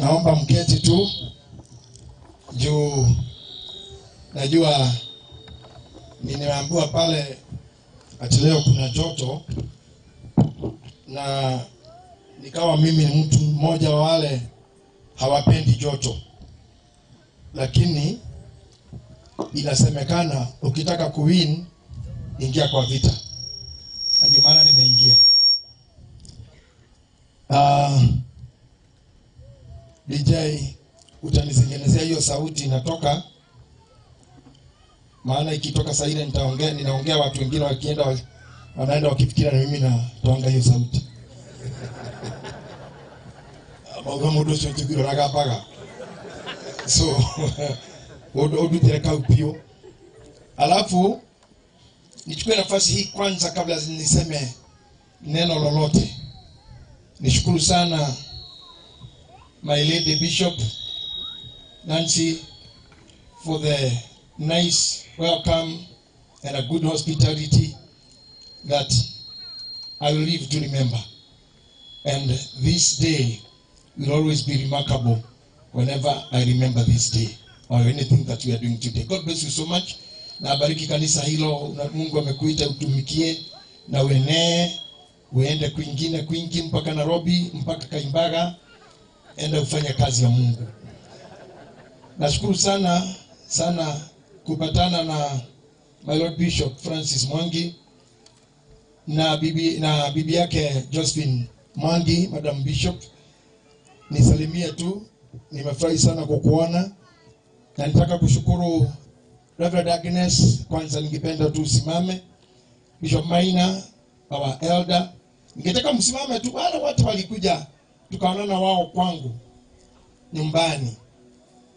naomba mketi tu juu najua nimeambiwa pale ati leo kuna joto, na nikawa mimi ni mtu mmoja wa wale hawapendi joto, lakini inasemekana ukitaka kuwin ingia kwa vita, ndio maana nimeingia. DJ utanizengenezea hiyo sauti inatoka, maana ikitoka saa ile ninaongea watu wengine wakienda wanaenda wakifikiria na mimi na toanga hiyo sauti. Mauga mudo sio tigiro ragapaga. So odu tereka upio. Alafu nichukue nafasi hii kwanza kabla niseme neno lolote. Nishukuru sana my lady Bishop Nancy for the nice welcome and a good hospitality that I will live to remember. And this day will always be remarkable whenever I remember this day or anything that we are doing today. God bless you so much. Na bariki kanisa hilo, na Mungu amekuita utumikie na uende kwingi mpaka Nairobi, mpaka Kaimbaga, enda ufanye kazi ya Mungu. Nashukuru sana kupatana na my Lord Bishop Francis Mwangi na bibi yake Josephine Mwangi, Madam Bishop. Nisalimie tu, nimefurahi sana kukuona, na nitaka kushukuru Reverend Agnes. Kwanza ningependa tu usimame. Bishop Maina, our elder, ningetaka msimame tu, wale watu walikuja tukaonana wao kwangu nyumbani.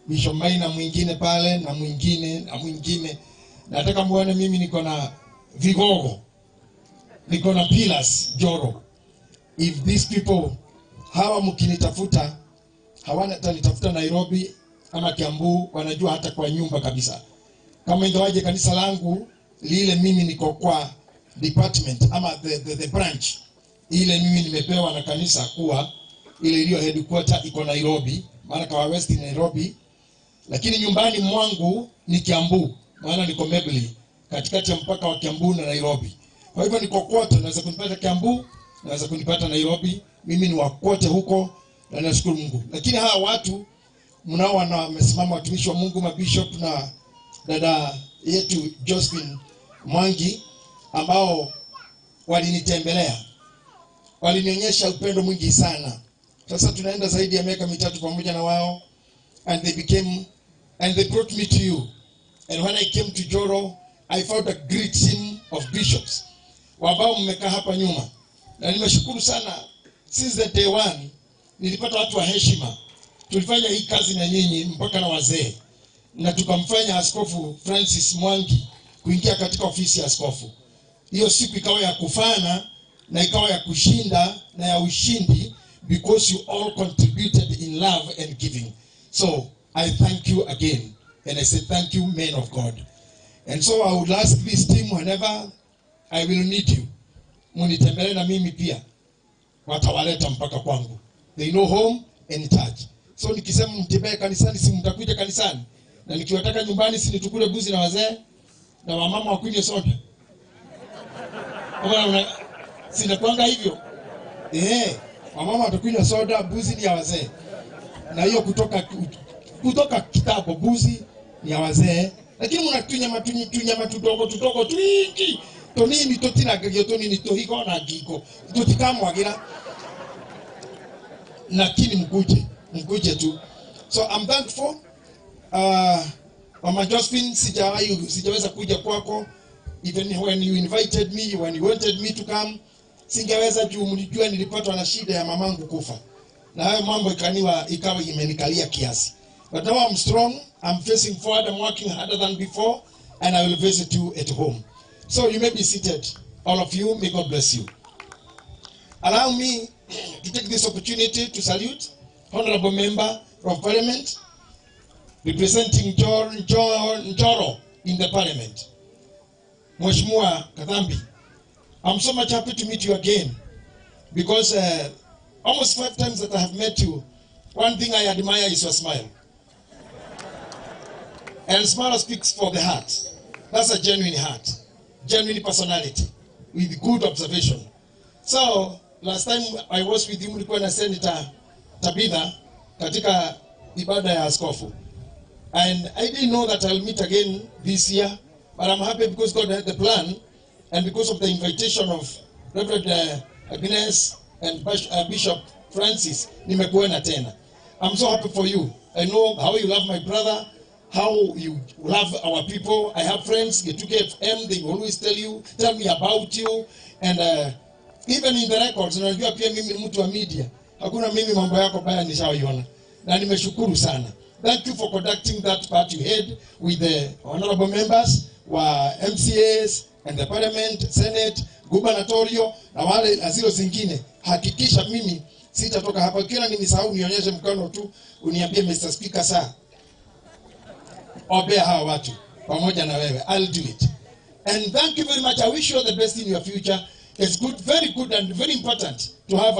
Bishop Maina mwingine pale na mwingine. Nataka muone mimi niko na vigogo, niko na pillars Joro. If these people hawa mkinitafuta, hawana tanitafuta Nairobi ama Kiambu, wanajua hata kwa nyumba kabisa. Kama ingawaje kanisa langu lile mimi niko kwa department ama the branch ile mimi nimepewa na kanisa kuwa ile iliyo headquarter iko Nairobi, maana kwa West Nairobi, lakini nyumbani mwangu ni Kiambu, maana niko Mebili katikati ya mpaka wa Kiambu na Nairobi. Kwa hivyo niko kote, naweza kunipata Kiambu, naweza kunipata Nairobi, mimi ni wakote huko, na nashukuru Mungu. Lakini hawa watu mnao wamesimama, watumishi wa Mungu, mabishop na dada yetu Josephine Mwangi, ambao walinitembelea, walinionyesha upendo mwingi sana. Sasa tunaenda zaidi ya miaka 3 pamoja na wao, and they brought me to you. And when I came to Joro, I found a great team of bishops ambao mmekaa hapa nyuma, na nimeshukuru sana. Since the day one nilipata watu wa heshima. Tulifanya hii kazi na nyinyi mpaka na wazee, na tukamfanya Askofu Francis Mwangi kuingia katika ofisi ya askofu. Hiyo siku ikawa ya kufana na ikawa ya kushinda na ya ushindi, because you all contributed in love and giving. So I thank you again, and I say thank you, men of God. And so I would ask this team, whenever I will need you, munitembele na mimi pia, watawaleta mpaka kwangu. They know home and touch. So nikisema mtembee kanisani, si mtakuja kanisani, na nikiwataka nyumbani, si nitukule buzi na wazee na wamama wakunywe soda. Sinakwanga hivyo. Wamama watakunywa soda, buzi ni ya wazee. Na hiyo kutoka kitabu, buzi ni ya wazee. Lakini mnatunya matudogo twingi. Tonini totina gagyo, tonini tohiko na giko. Totikamwagira. Lakini mkuje tu. So I'm thankful. Mama Josephine, sijaweza kuja kwako. Even when you invited me, when you wanted me to come, singeweza juu mlijua nilipatwa na shida ya mamangu kufa. Na hayo mambo ikawa imenikalia kiasi. But now I'm strong, I'm facing forward, I'm working harder than before, and I will visit you at home. So you may be seated, all of you, may God bless you. Allow me to take this opportunity to salute Honorable Member of Parliament, representing Njoro in the Parliament, Mheshimiwa Kadhambi. I'm so much happy to meet you again, because almost 5 times that I have met you One thing I admire is your smile. And smile speaks for the heart. That's a genuine heart. Genuine personality. With good observation. So, last time I was with you, mlikuwa na Senator Tabitha katika ibada ya askofu. And I didn't know that I'll meet again this year. But I'm happy because God had the plan. And because of the invitation of Reverend Agnes and Bishop Francis, nimekuona tena. I'm so happy for you. I know how you love my brother, how you love our people. I have friends, Get2FM, they always tell me about you. And even in the records, unajua pia mimi ni mtu wa media. Hakuna mimi mambo yako baya nishaoiona. Na nimeshukuru sana. Thank you for conducting that part you had with the honorable members, MCAs, and the Parliament, Senate, gubernatorial, na wale azilo zingine. Hakikisha mimi sitatoka hapa kila nimesahau nionyeshe mkono tu uniambie Mr. Speaker saa. Obea hawa watu pamoja na wewe. I'll do it. And thank you very much. I wish you the best in your future. It's good, very good and very important to have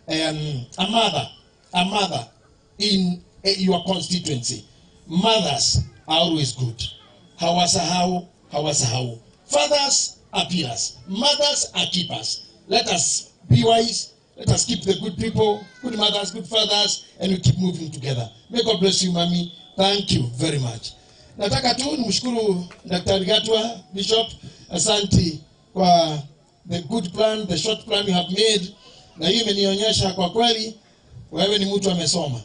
a mother in your constituency. Mothers are always good. Hawasahau. Fathers are pillars. Mothers are keepers. Let us be wise. Let us keep the good people, good mothers, good fathers, and we keep moving together. May God bless you, Mami. Thank you very much. Nataka tu nimshukuru Daktari Gatwa, Bishop, asante kwa the good plan, the short plan you have made. Na hiyo imenionyesha kwa kweli wewe ni mtu amesoma.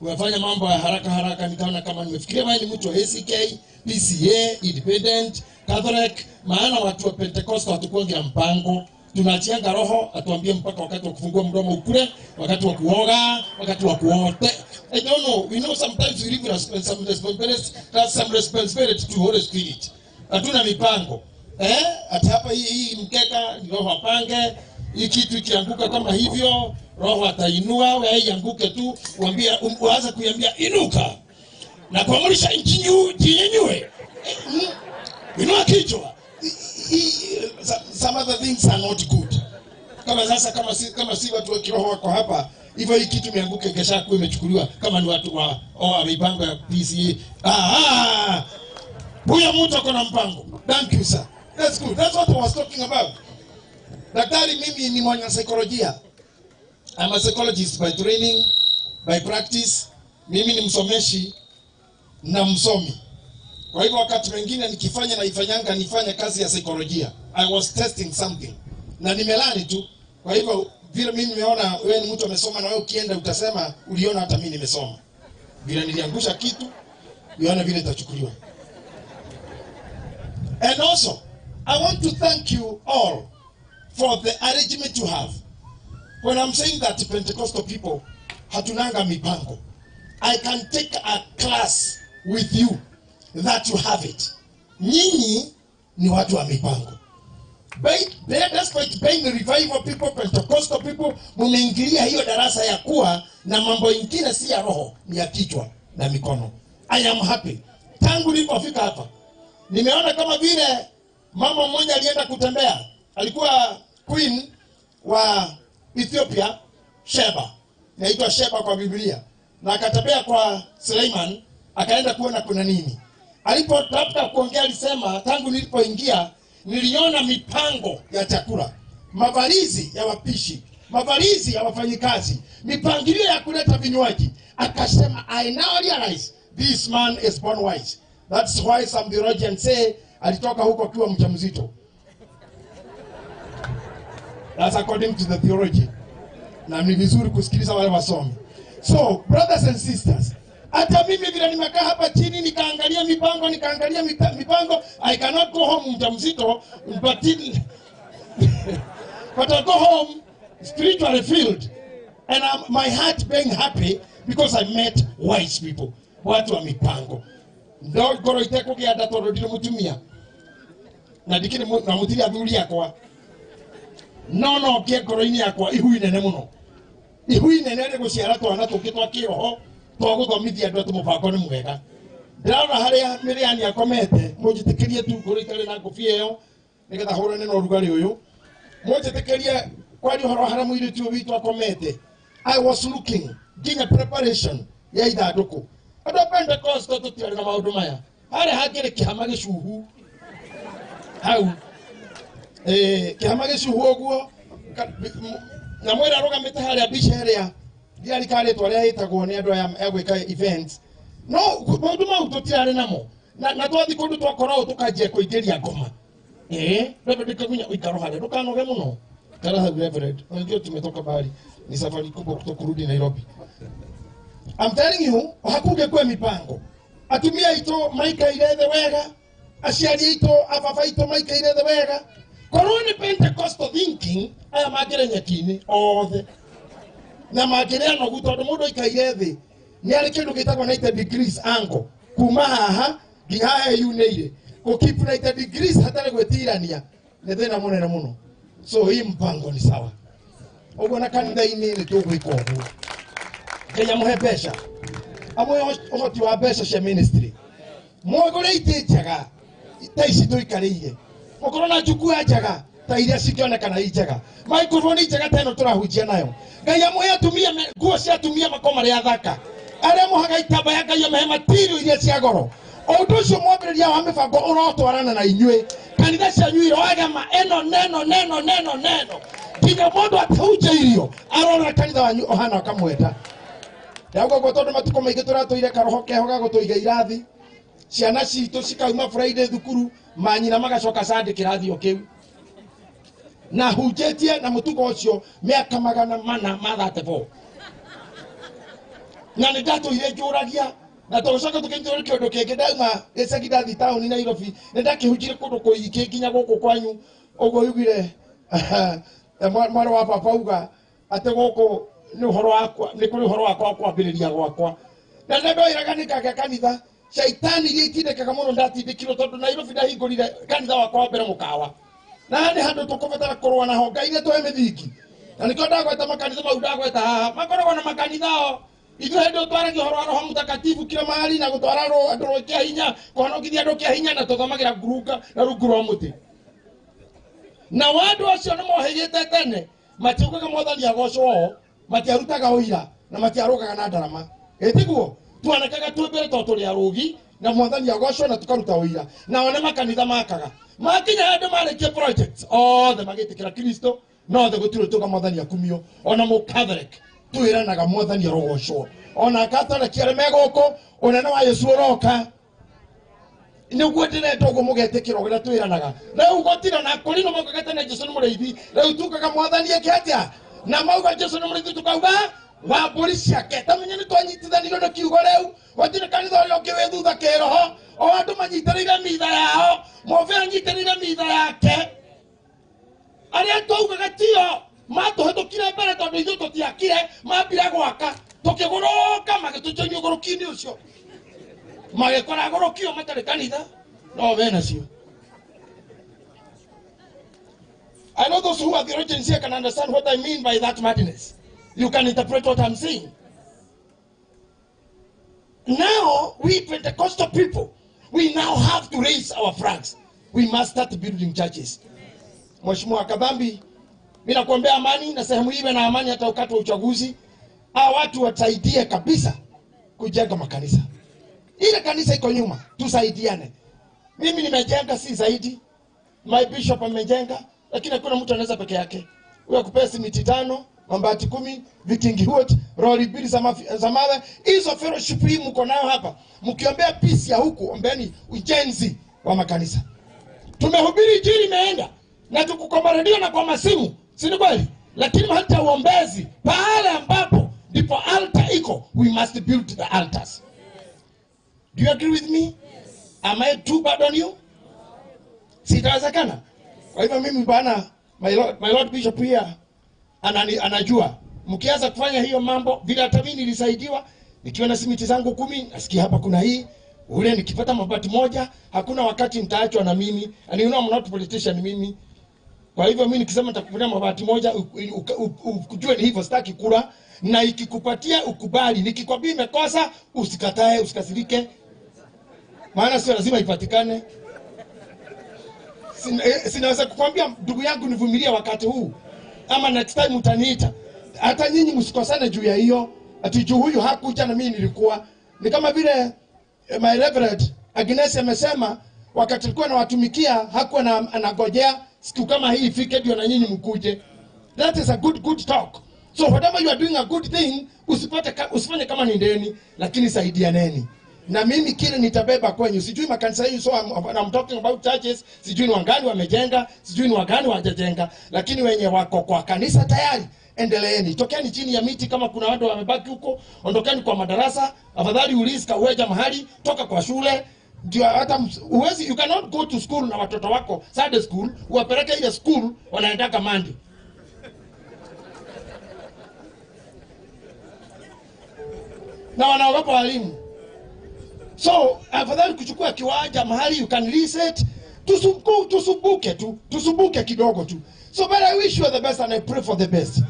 Umefanya mambo ya haraka nikaona kama nimefikiria wewe ni mtu wa ACK, PCA, Independent, Catholic, maana watu wa Pentecostal hatukuongea mpango. Tunachianga roho atuambie mpaka wakati wa kufungua mdomo ukule, wakati wa kuoga, wakati wa kuote. I don't know. We know sometimes we live some responsibility to Holy Spirit. Hatuna mipango. Ati hapa hii mkeka ni roho apange, hii kitu ikianguka kama hivyo, roho atainua, wewe ianguke tu, uanze kuiambia inuka. Na kuamrisha jinyenyue. Inua kichwa. Some other things are not good. Kama sasa kama si watu wa kiroho wako hapa, hivyo hii kitu imeanguka kesha kwa imechukuliwa kama ni watu wa mipango ya PCA. Huyo mtu akona mpango. Thank you sir. That's good. That's what I was talking about. Daktari mimi ni mwana saikolojia. I'm a psychologist by training, by practice. Mimi ni msomeshi na msomi. Kwa hivyo wakati mwingine nifanya kazi ya saikolojia. I was testing something. Na nimelani tu. Kwa hivyo vile mimi nimeona wewe ni mtu amesoma na wewe ukienda utasema uliona hata mimi nimesoma. Vile niliangusha kitu, unaona vile itachukuliwa. And also, I want to thank you all for the arrangement you have. When I'm saying that Pentecostal people hatunanga mipango, I can take a class with you that you have it. Nyinyi ni watu wa mipango. Despite being revival people, Pentecostal people, mumeingilia hiyo darasa ya kuwa na mambo ingine si ya roho, ni ya kichwa na mikono. I am happy. Tangu nilipofika hapa, nimeona kama vile mama mmoja alienda kutembea. Alikuwa queen wa Ethiopia, Sheba. Inaitwa Sheba kwa Biblia. Na akatembea kwa Suleiman, akaenda kuona kuna nini. Alipotafuta kuongea alisema tangu nilipoingia niliona mipango ya chakula, mavalizi ya wapishi, mavalizi ya wafanyikazi, mipangilio ya kuleta vinywaji. Akasema I now realize this man is born wise. That's why some theologians say alitoka huko akiwa mjamzito. That's according to the theology. Na ni vizuri kusikiliza wale wasomi. So brothers and sisters, hata mimi vile nimekaa hapa chini nikaangalia mipango, I cannot go home mjamzito, but I go home spiritually filled, and my heart being happy because I met wise people. Watu wa mipango. Ndio goro iteko kia datoro dilo mutumia. Na dikini na mutili adhuri yakwa. No kia goro ini yakwa ihui nene muno. Ihui nene guciara twana tukitwa kiroho. Twaguthomithia andu tumufako ni mwega. Ndĩrona haria Maryanne akomete, mũnjĩtĩkĩrie tu kũrĩ itarĩ na ngũbia ĩyo nĩgetha hũrane na ũrugarĩ ũyũ. Mũnjĩtĩkĩrie kwaria ũhoro harĩa mũirĩtu witũ akomete. I was looking, doing a preparation. Ya idadoko. Ado Pentecost to tiari na maundu maya. Hare hagire kihama gicuhu. Hau. Kihama gicuhu oguo. Na mwera arugamite haria bicha haria. Diari kale twaria itagwo ni andu aya egwika events. No maundu mau tutiari namo. Na twathi kundu twakorwo tukanjia kuingiria ngoma. Bebe ndikagunya uikaro haria ndukanoge muno. Kara hau Reverend. Unajua tumetoka bali. Ni safari kubwa kutoka kurudi Nairobi. I'm telling you, hakuge kwa mipango. Atumia ito maika irethe wega. Aciari ito ababa ito maika irethe wega. Korone Pentecostal thinking aya magire nyakini othe. Na magire ano gutondu mundu ikairethe. Ni ari kindu gitagwo 90 degrees angle. Kuma haha nginya haha yuneire. Ko keep 90 degrees hatari gwetirania. Ni thina munene muno. So hii mpango ni sawa. Ogo na kanitha-ini ni tugwika uguo. Kenya muhe mbeca. Amwe uhoti wa mbeca cia ministry. Mwagore ite njega. Ta ici tuikarĩire. Mukorwo na njukua njega ta iria cikionekana njega. Microphone njega teno turahunjia nayo. Ngai amwe atumia nguo cia atumia makoma ria thaka. Aria muhaga itambaya Ngai amehe material iria cia goro. Undu ucio mwambĩrĩria wa mibango urotwarana na inyuĩ. Kanitha cianyu irogema eno neno. Kinya mundu atahunjia irio. Arora kanitha wanyu ohana akamwenda. Yago gotondo matuko maige turatuire karoho keho gagutuiga irathi. Ciana citu cikauma Friday thukuru manyina magacoka Sunday kirathi o kiu. Na hunjetie na mutuko ucio miaka 434. Na nindatuire njuragia na tucoka tukinjura kiondo kingi ndauma icagi town Nairobi ndakihunjire kundu kuingi nginya guku kwanyu ugo yugire mwana wa papa uga ate guku ni uhoro wakwa ni kuri uhoro wakwa kwambiriria gwakwa na ndo iraganikaga kanitha shaitani iria itindikaga muno ndatindikirwo tondu Nairobi ndahingurire kanitha wakwa mbere mukawa na ni handu tukubatara kurwa na honga ine twa mithingi na nikyo ndagweta makanitha mau ndagweta haha makoragwo na makanitha o ithuĩ hĩndĩ twaragia ũhoro wa Roho Mũtakatifu kila mahali na gũtwara andũ kĩa hinya kũhonokithia andũ kĩa hinya na tũthomagĩra ngurunga na rungu rwa mũtĩ na wandu acio nĩ mohĩgĩte tene matiugaga Mwathani agocwo matiarutaga ũira na matiarũgaga na ndarama ĩtiguo tuonekaga twĩ mbere tondũ tũrĩ arũgi na Mwathani agocwo na tukaruta ũira na one makanitha makaga makinya andũ marĩkia projects othe magĩtĩkĩra Kristo no othe gũtirĩ tuga Mwathani akumio ona Catholic tuiranaga Mwathani arogocwo ona Catholic areme gũkũ unene wa Yesu uroka niguo ndirenda ũguo mũgetikĩra ũrĩa tuiranaga rĩu gũtira na kũrĩ no mũgagete na Jesu nĩ mũrĩithi rĩu tukaga Mwathani ekĩatia na mauga Jesu nĩ mũrĩithi tukauga wa mbũri ciake tamenye nĩ twanyitithanio na kiugo rĩu gũtirĩ kanitha ũrĩa ũngĩ wĩ thutha kĩroho o andũ manyitĩrĩire mitha yao mũbĩ anyitĩrĩire mitha yake arĩa twaugaga tio matuhĩtũkire mbere tondũ ithuĩ tũtiakire mambire gwaka tũkĩgũrũka magĩtũconia ũgũrũki-inĩ ũcio magĩkora agũrũki o matarĩ kanitha no benacio. I know those who are theologians here can understand what I mean by that madness. You can interpret what I'm saying. Now, we Pentecostal people, we now have to raise our flags. We must start building churches. Mheshimiwa Kabambi, mimi nakuombea amani na sehemu iwe na amani hata wakati wa uchaguzi. Hao watu wasaidie kabisa kujenga makanisa. Ile kanisa iko nyuma, tusaidiane. Mimi nimejenga si zaidi. My bishop amejenga, lakini hakuna mtu anaweza peke yake. Wewe kupea simiti 5, mabati 10, vikingi wote, roli mbili za mawe. Hizo fellowship hii mko nayo hapa. Mkiombea peace ya huku, ombeni ujenzi wa makanisa. Tumehubiri injili imeenda na tukukomba redio na kwa masimu, si ni kweli? Lakini hata uombezi pale ambapo ndipo altar iko, we must build the altars. Do you agree with me? Yes. Am I too bad on you? Sitawezekana. Kwa hivyo mimi bana, my Lord Bishop here anajua. Mkianza kufanya hiyo mambo bila hata mimi nilisaidiwa, nikiwa na simiti zangu 10, nasikia hapa kuna hii, ule nikipata mabati moja, hakuna wakati nitaachwa na mimi. And you know I'm not politician mimi. Kwa hivyo mimi nikisema nitakupatia mabati moja, ukujue ni hivyo, sitaki kula, na ikikupatia ukubali, nikikwambia imekosa usikatae, usikasirike. Maana sio lazima ipatikane. Sinaweza kukwambia ndugu yangu nivumilie wakati huu, ama next time utaniita. hata nyinyi msikosane juu ya hiyo. Ati juu huyu hakuja na mimi nilikuwa. Ni kama vile my Reverend Agnes amesema wakati alikuwa anawatumikia hakuwa anagojea siku kama hii ifike ndio na nyinyi mkuje. That is a good talk. So whatever you are doing a good thing, usifanye kama ni ndeni, lakini saidianeni. Na mimi kile nitabeba kwenyu. Sijui makanisa hii, so I'm talking about churches. Sijui ni wangani wamejenga, sijui ni wangani hawajajenga, lakini wenye wako kwa kanisa tayari, endeleeni. Tokeni chini ya miti kama kuna watu wamebaki huko, ondokeni kwa madarasa. Afadhali uliza uweja mahali, toka kwa shule. Ndio hata uwezi, you cannot go to school na watoto wako Sunday school, uwapeleke ile school wanaendaka Monday. Na wanaogopa walimu. So, afadhali kuchukua kiwanja mahali you can reset, tusubuke kidogo tu. So, but I wish you the best and I pray for the best.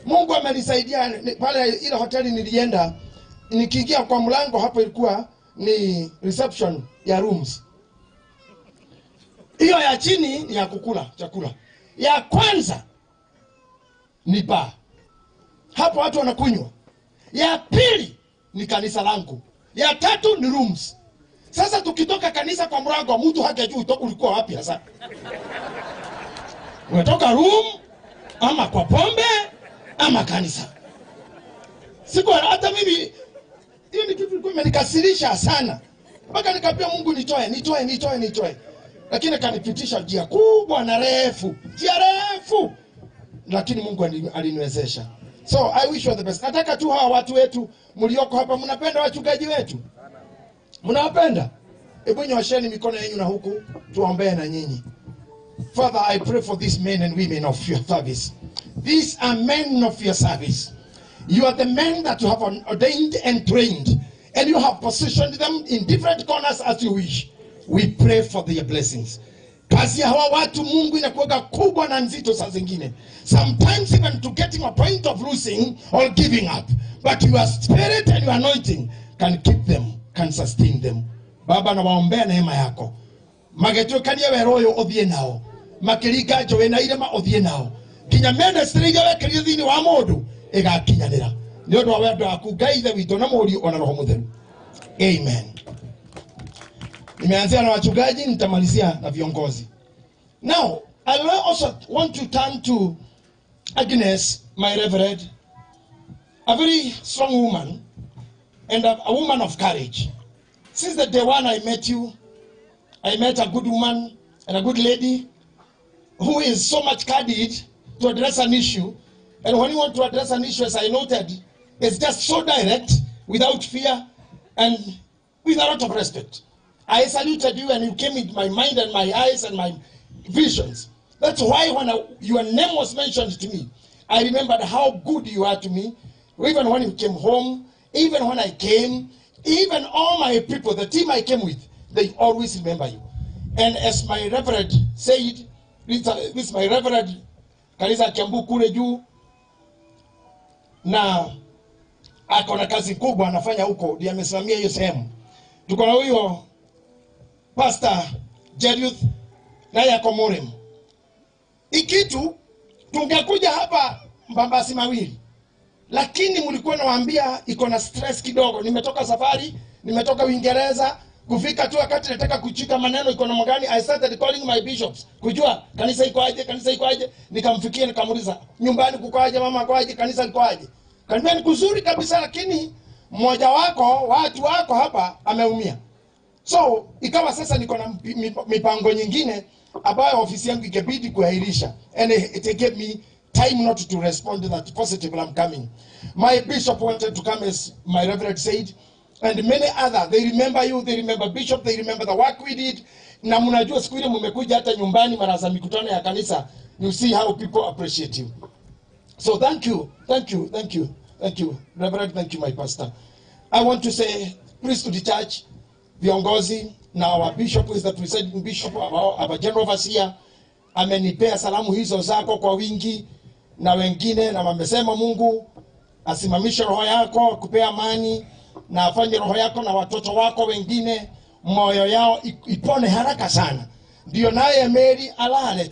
Mungu amenisaidia pale ile hoteli nilienda, nikiingia kwa mlango hapo ilikuwa ni reception ya rooms. Hiyo ya chini ni ya kukula chakula. Ya kwanza ni bar. Hapo watu wanakunywa. Ya pili ni kanisa langu. Ya tatu ni rooms. Sasa tukitoka kanisa kwa mlango mtu hajajua ulikuwa wapi sasa. Umetoka room ama kwa pombe ama kanisa. Siku hata mimi hiyo ni kitu kilikuwa imenikasirisha sana. Mpaka nikaambia Mungu nitoe. Lakini kanipitisha njia kubwa na refu. Njia refu. Lakini Mungu aliniwezesha. So I wish you the best. Nataka tu hawa watu wetu mlioko hapa, mnapenda wachungaji wetu? Mnawapenda? Hebu nyosheni mikono yenu na huku tuombee na nyinyi. Father, I pray for these men and women of your service. These are men of your service. You are the men that you have ordained and trained, and you have positioned them in different corners as you wish. We pray for their blessings. Kazi ya hawa watu Mungu inakuwa kubwa na nzito saa zingine. Sometimes even to getting a point of losing or giving up. But your spirit and your anointing can keep them, can sustain them. Baba, na waombea neema yako. Magetu kania weroyo othie nao. Makirika jowe na irema othie nao. Kinya ministry gawe kirithini wa mundu igakinyanira. Ni undu wa wendo waku Ngai ithe witũ na mũriũ ona Roho Mũtheru. Amen. Nimeanzia na wachungaji, nitamalizia na viongozi. Now, I also want to turn to Agnes, my Reverend, a very strong woman and a woman of courage. Since the day one I met you, I met a good woman and a good lady who is so much candid to address an issue. And when you want to address an issue, as I noted, it's just so direct, without fear, and with a lot of respect. I saluted you and you came into my mind and my eyes and my visions. That's why when your name was mentioned to me, I remembered how good you are to me. Even when you came home, even when I came, even all my people, the team I came with, they always remember you. And as my Reverend said, this is my Reverend Kanisa Kiambu kule juu, na ako na kazi kubwa anafanya huko, ndiye amesimamia hiyo sehemu. Tuko na huyo Pastor Njeri na yako Morem. Ikitu tungekuja hapa mbambasi mawili. Lakini mlikuwa nawaambia iko na stress kidogo. Nimetoka safari, nimetoka Uingereza, kufika tu wakati nataka kuchika maneno iko na mgani, I started calling my bishops. Kujua kanisa iko aje, nikamfikia nikamuuliza, nyumbani kuko aje, mama kwa aje, kanisa liko aje. Kanisa ni kuzuri kabisa, lakini mmoja wako, watu wako hapa ameumia. So, ikawa sasa niko na mipango nyingine ambayo ofisi yangu ikabidi kuahirisha. And it gave me time not to respond to that positive I'm coming. My bishop wanted to come, as my Reverend said, and many other. They remember you, they remember Bishop, they remember the work we did. Na mnajua siku ile mmekuja hata nyumbani mara za mikutano ya kanisa. You see how people appreciate you. So thank you, Reverend, thank you, my pastor. I want to say, please to the church, viongozi, na our bishop is the presiding bishop, our general overseer, amenipea salamu hizo zako kwa wingi, na wengine, na wamesema Mungu asimamishe roho yako, kupea amani, na afanye roho yako na watoto wako wengine, moyo yao ipone haraka sana. Ndio naye Mary alale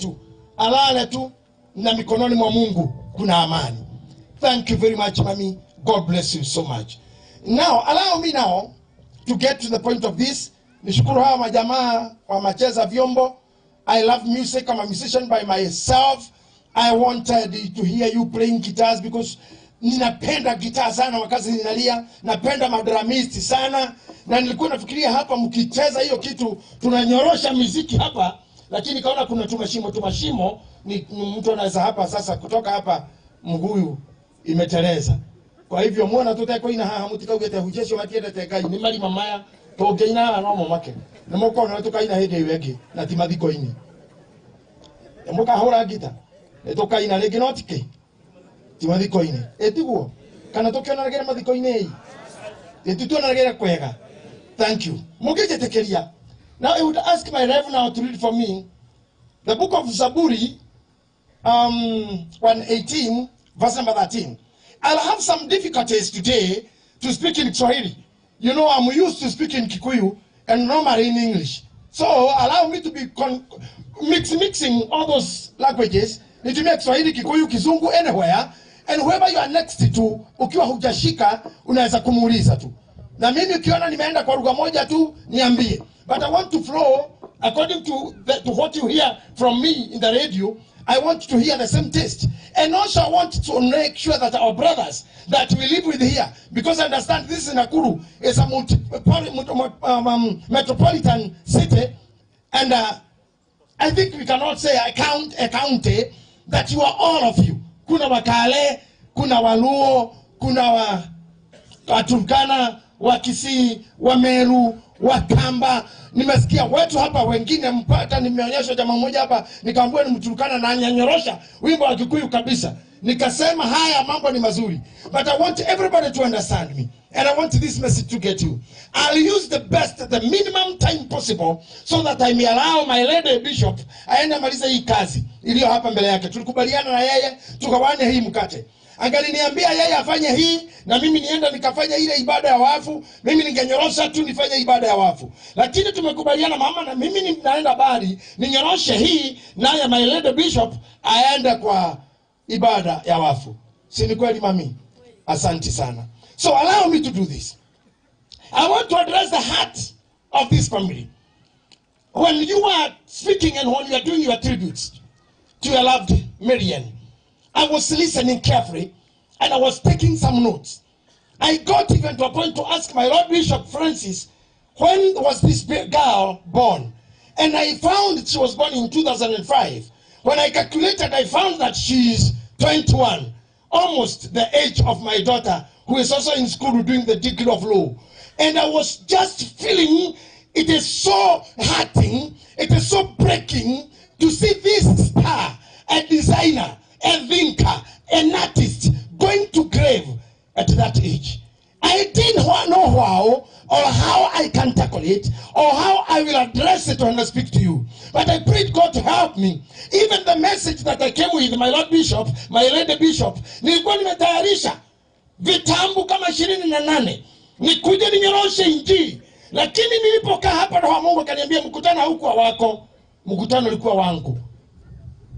tu, na mikononi mwa Mungu kuna amani. Thank you very much, Mommy. God bless you so much. Now, allow me now to get to the point of this. Nishukuru hawa majamaa wa macheza vyombo. I love music. I'm a musician by myself. I wanted to hear you playing guitars because ninapenda guitar sana wakati ninalia. Napenda madramisti sana. Na nilikuwa nafikiria hapa mkicheza hiyo kitu tunanyorosha muziki hapa, lakini kaona kuna tumashimo ni mtu anaweza hapa sasa kutoka hapa mguyu imeteleza. Kwa hivyo muona tutako ina haha mutikagete hujesho matienda tekai ni mali mamaya togeina no momake. Nemoko na tukaina hede wege na timathiko ini. Emoka hora gita. Etokaina lege notike. Timathiko ini. Etiguo. Kana tokiona lege mathiko ini. Etutona lege kwega. Thank you. Mugeje tekeria. Now I would ask my Reverend now to read for me the book of Zaburi 118 verse number 13. I'll have some difficulties today to speak in Swahili. You know, I'm used to speaking Kikuyu and normally in English. So allow me to be mixing all those languages. Need to make Swahili, Kikuyu, Kizungu, anywhere. And whoever you are next to, ukiwa hujashika, unaweza kumuuliza tu. Na mimi ukiona nimeenda kwa lugha moja tu, niambie. But I want to flow according to what you hear from me in the radio. I want to hear the same taste. And also I want to make sure that our brothers that we live with here, because I understand this is Nakuru, is a metropolitan city, and I think we cannot say a county, that you are all of you. Kuna Wakale, kuna Waluo, kuna Waturkana, Wakisii, Wameru, Wakamba. Nimesikia wetu hapa wengine mpata nimeonyesha jamaa mmoja hapa nikamwambia ni Mturkana na anyanyorosha wimbo wa Kikuyu kabisa. Nikasema haya mambo ni mazuri. But I want everybody to understand me. And I want this message to get you. I'll use the minimum time possible so that I may allow my lady bishop aende maliza hii kazi iliyo hapa mbele yake. Tulikubaliana na yeye tugawane hii mkate. Angaliniambia yeye afanye hii na mimi nienda nikafanya ile ibada ya wafu, mimi ningenyorosha tu nifanye ibada ya wafu. Lakini tumekubaliana mama na mimi ninaenda bali ninyoroshe hii naye my lady bishop aende kwa ibada ya wafu. Si ni kweli mami? Asante sana. So allow me to do this. I want to address the heart of this family. When you are speaking and when you are doing your tributes to your loved Maryanne, I was listening carefully and I was taking some notes. I got even to a point to ask my Lord Bishop Francis, when was this girl born? And I found she was born in 2005. When I calculated, I found that she is 21, almost the age of my daughter, who is also in school doing the degree of law. And I was just feeling it is so hurting, it is so breaking to see this star, a designer, a thinker, an artist going to grave at that age. I didn't know how or how I can tackle it or how I will address it when I speak to you. But I prayed God to help me. Even the message that I came with, my Lord Bishop, my Lady Bishop, nilikuwa nimetayarisha vitambu kama 28. Nikuje ninyoroshe injili. Lakini nilipokaa hapa Roho wa Mungu akaniambia mkutano haukuwa wako, mkutano ulikuwa wangu.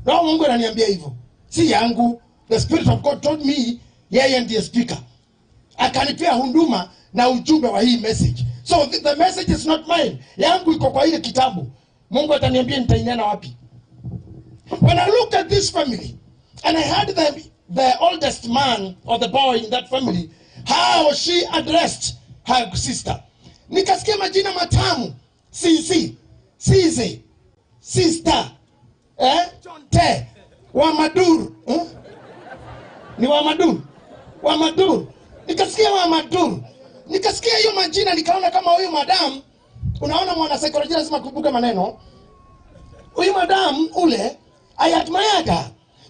Roho wa Mungu ananiambia hivyo. Si yangu. The Spirit of God told me, yeye ndiye speaker. Akanipea huduma na ujumbe wa hii message. So the message is not mine. Yangu iko kwa ile kitabu. Mungu ataniambia nitainena wapi. When I looked at this family and I heard the oldest man or the boy in that family, how she addressed her sister. Nikasikia majina matamu. Sisi, Size, sister, Te, Wamadur. Ni Wamadur. Wamadur. Nikasikia Wamadur. Nikasikia hiyo majina nikaona kama huyu madam, unaona mwana psychology lazima kukumbuka maneno. Huyu madam ule I admired.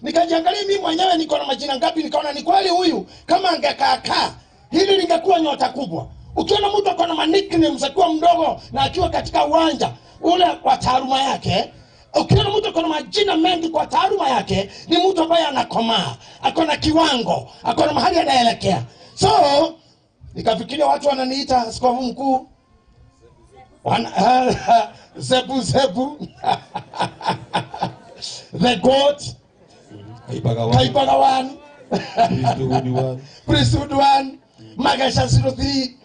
Nikajiangalia mimi mwenyewe niko na majina ngapi, nikaona ni kweli huyu kama angekaa hili lingekuwa nyota kubwa. Ukiona mtu ako na nicknames akiwa mdogo na akiwa katika uwanja ule kwa taaluma yake, ukiona mtu ako na majina mengi kwa taaluma yake, ni mtu ambaye anakomaa, ako na kiwango, ako na mahali anaelekea. So nikafikiria watu wananiita askofu mkuu Zebu the goat Kaipagawan Priesthood 1. Priesthood 1. Magasha 03.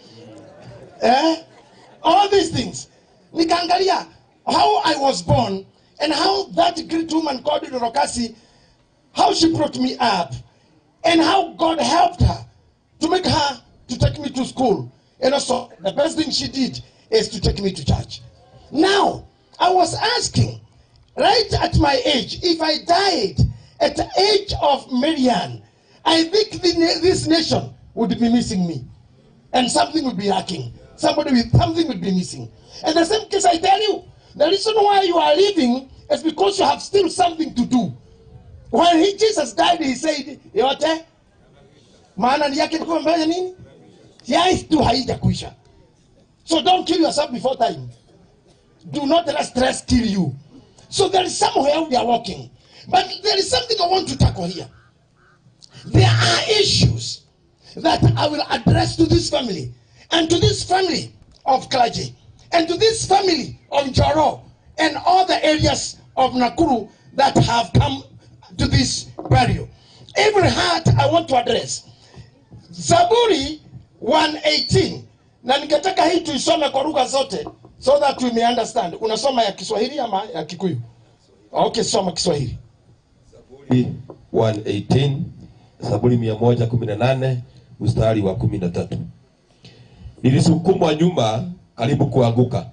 All these things. Nikaangalia how I was born and how that great woman called Rokasi, how she brought me up and how God helped her to make her to take me to school. And also the best thing she did is to take me to church. Now, I was asking, right at my age, if I died at the age of Maryanne, I think this nation would be missing me. And something would be lacking. Something would be missing. And the same case, I tell you, the reason why you are living is because you have still something to do. When Jesus died, he said, yote, maana yake nikuwa mbaya nini? Yai tu haijakuisha. So don't kill yourself before time. Do not let stress kill you. So there is somewhere we are walking. But there is something I want to tackle here. There are issues that I will address to this family, and to this family of clergy, and to this family of Njoro, and all the areas of Nakuru that have come to this burial. Every heart I want to address. Zaburi 118. Na ningetaka hii tuisome kwa lugha zote so that we may understand. Unasoma ya Kiswahili ama ya Kikuyu? Okay, soma Kiswahili. Zaburi 118, Zaburi 118, mstari wa 13. Nilisukumwa nyuma karibu kuanguka.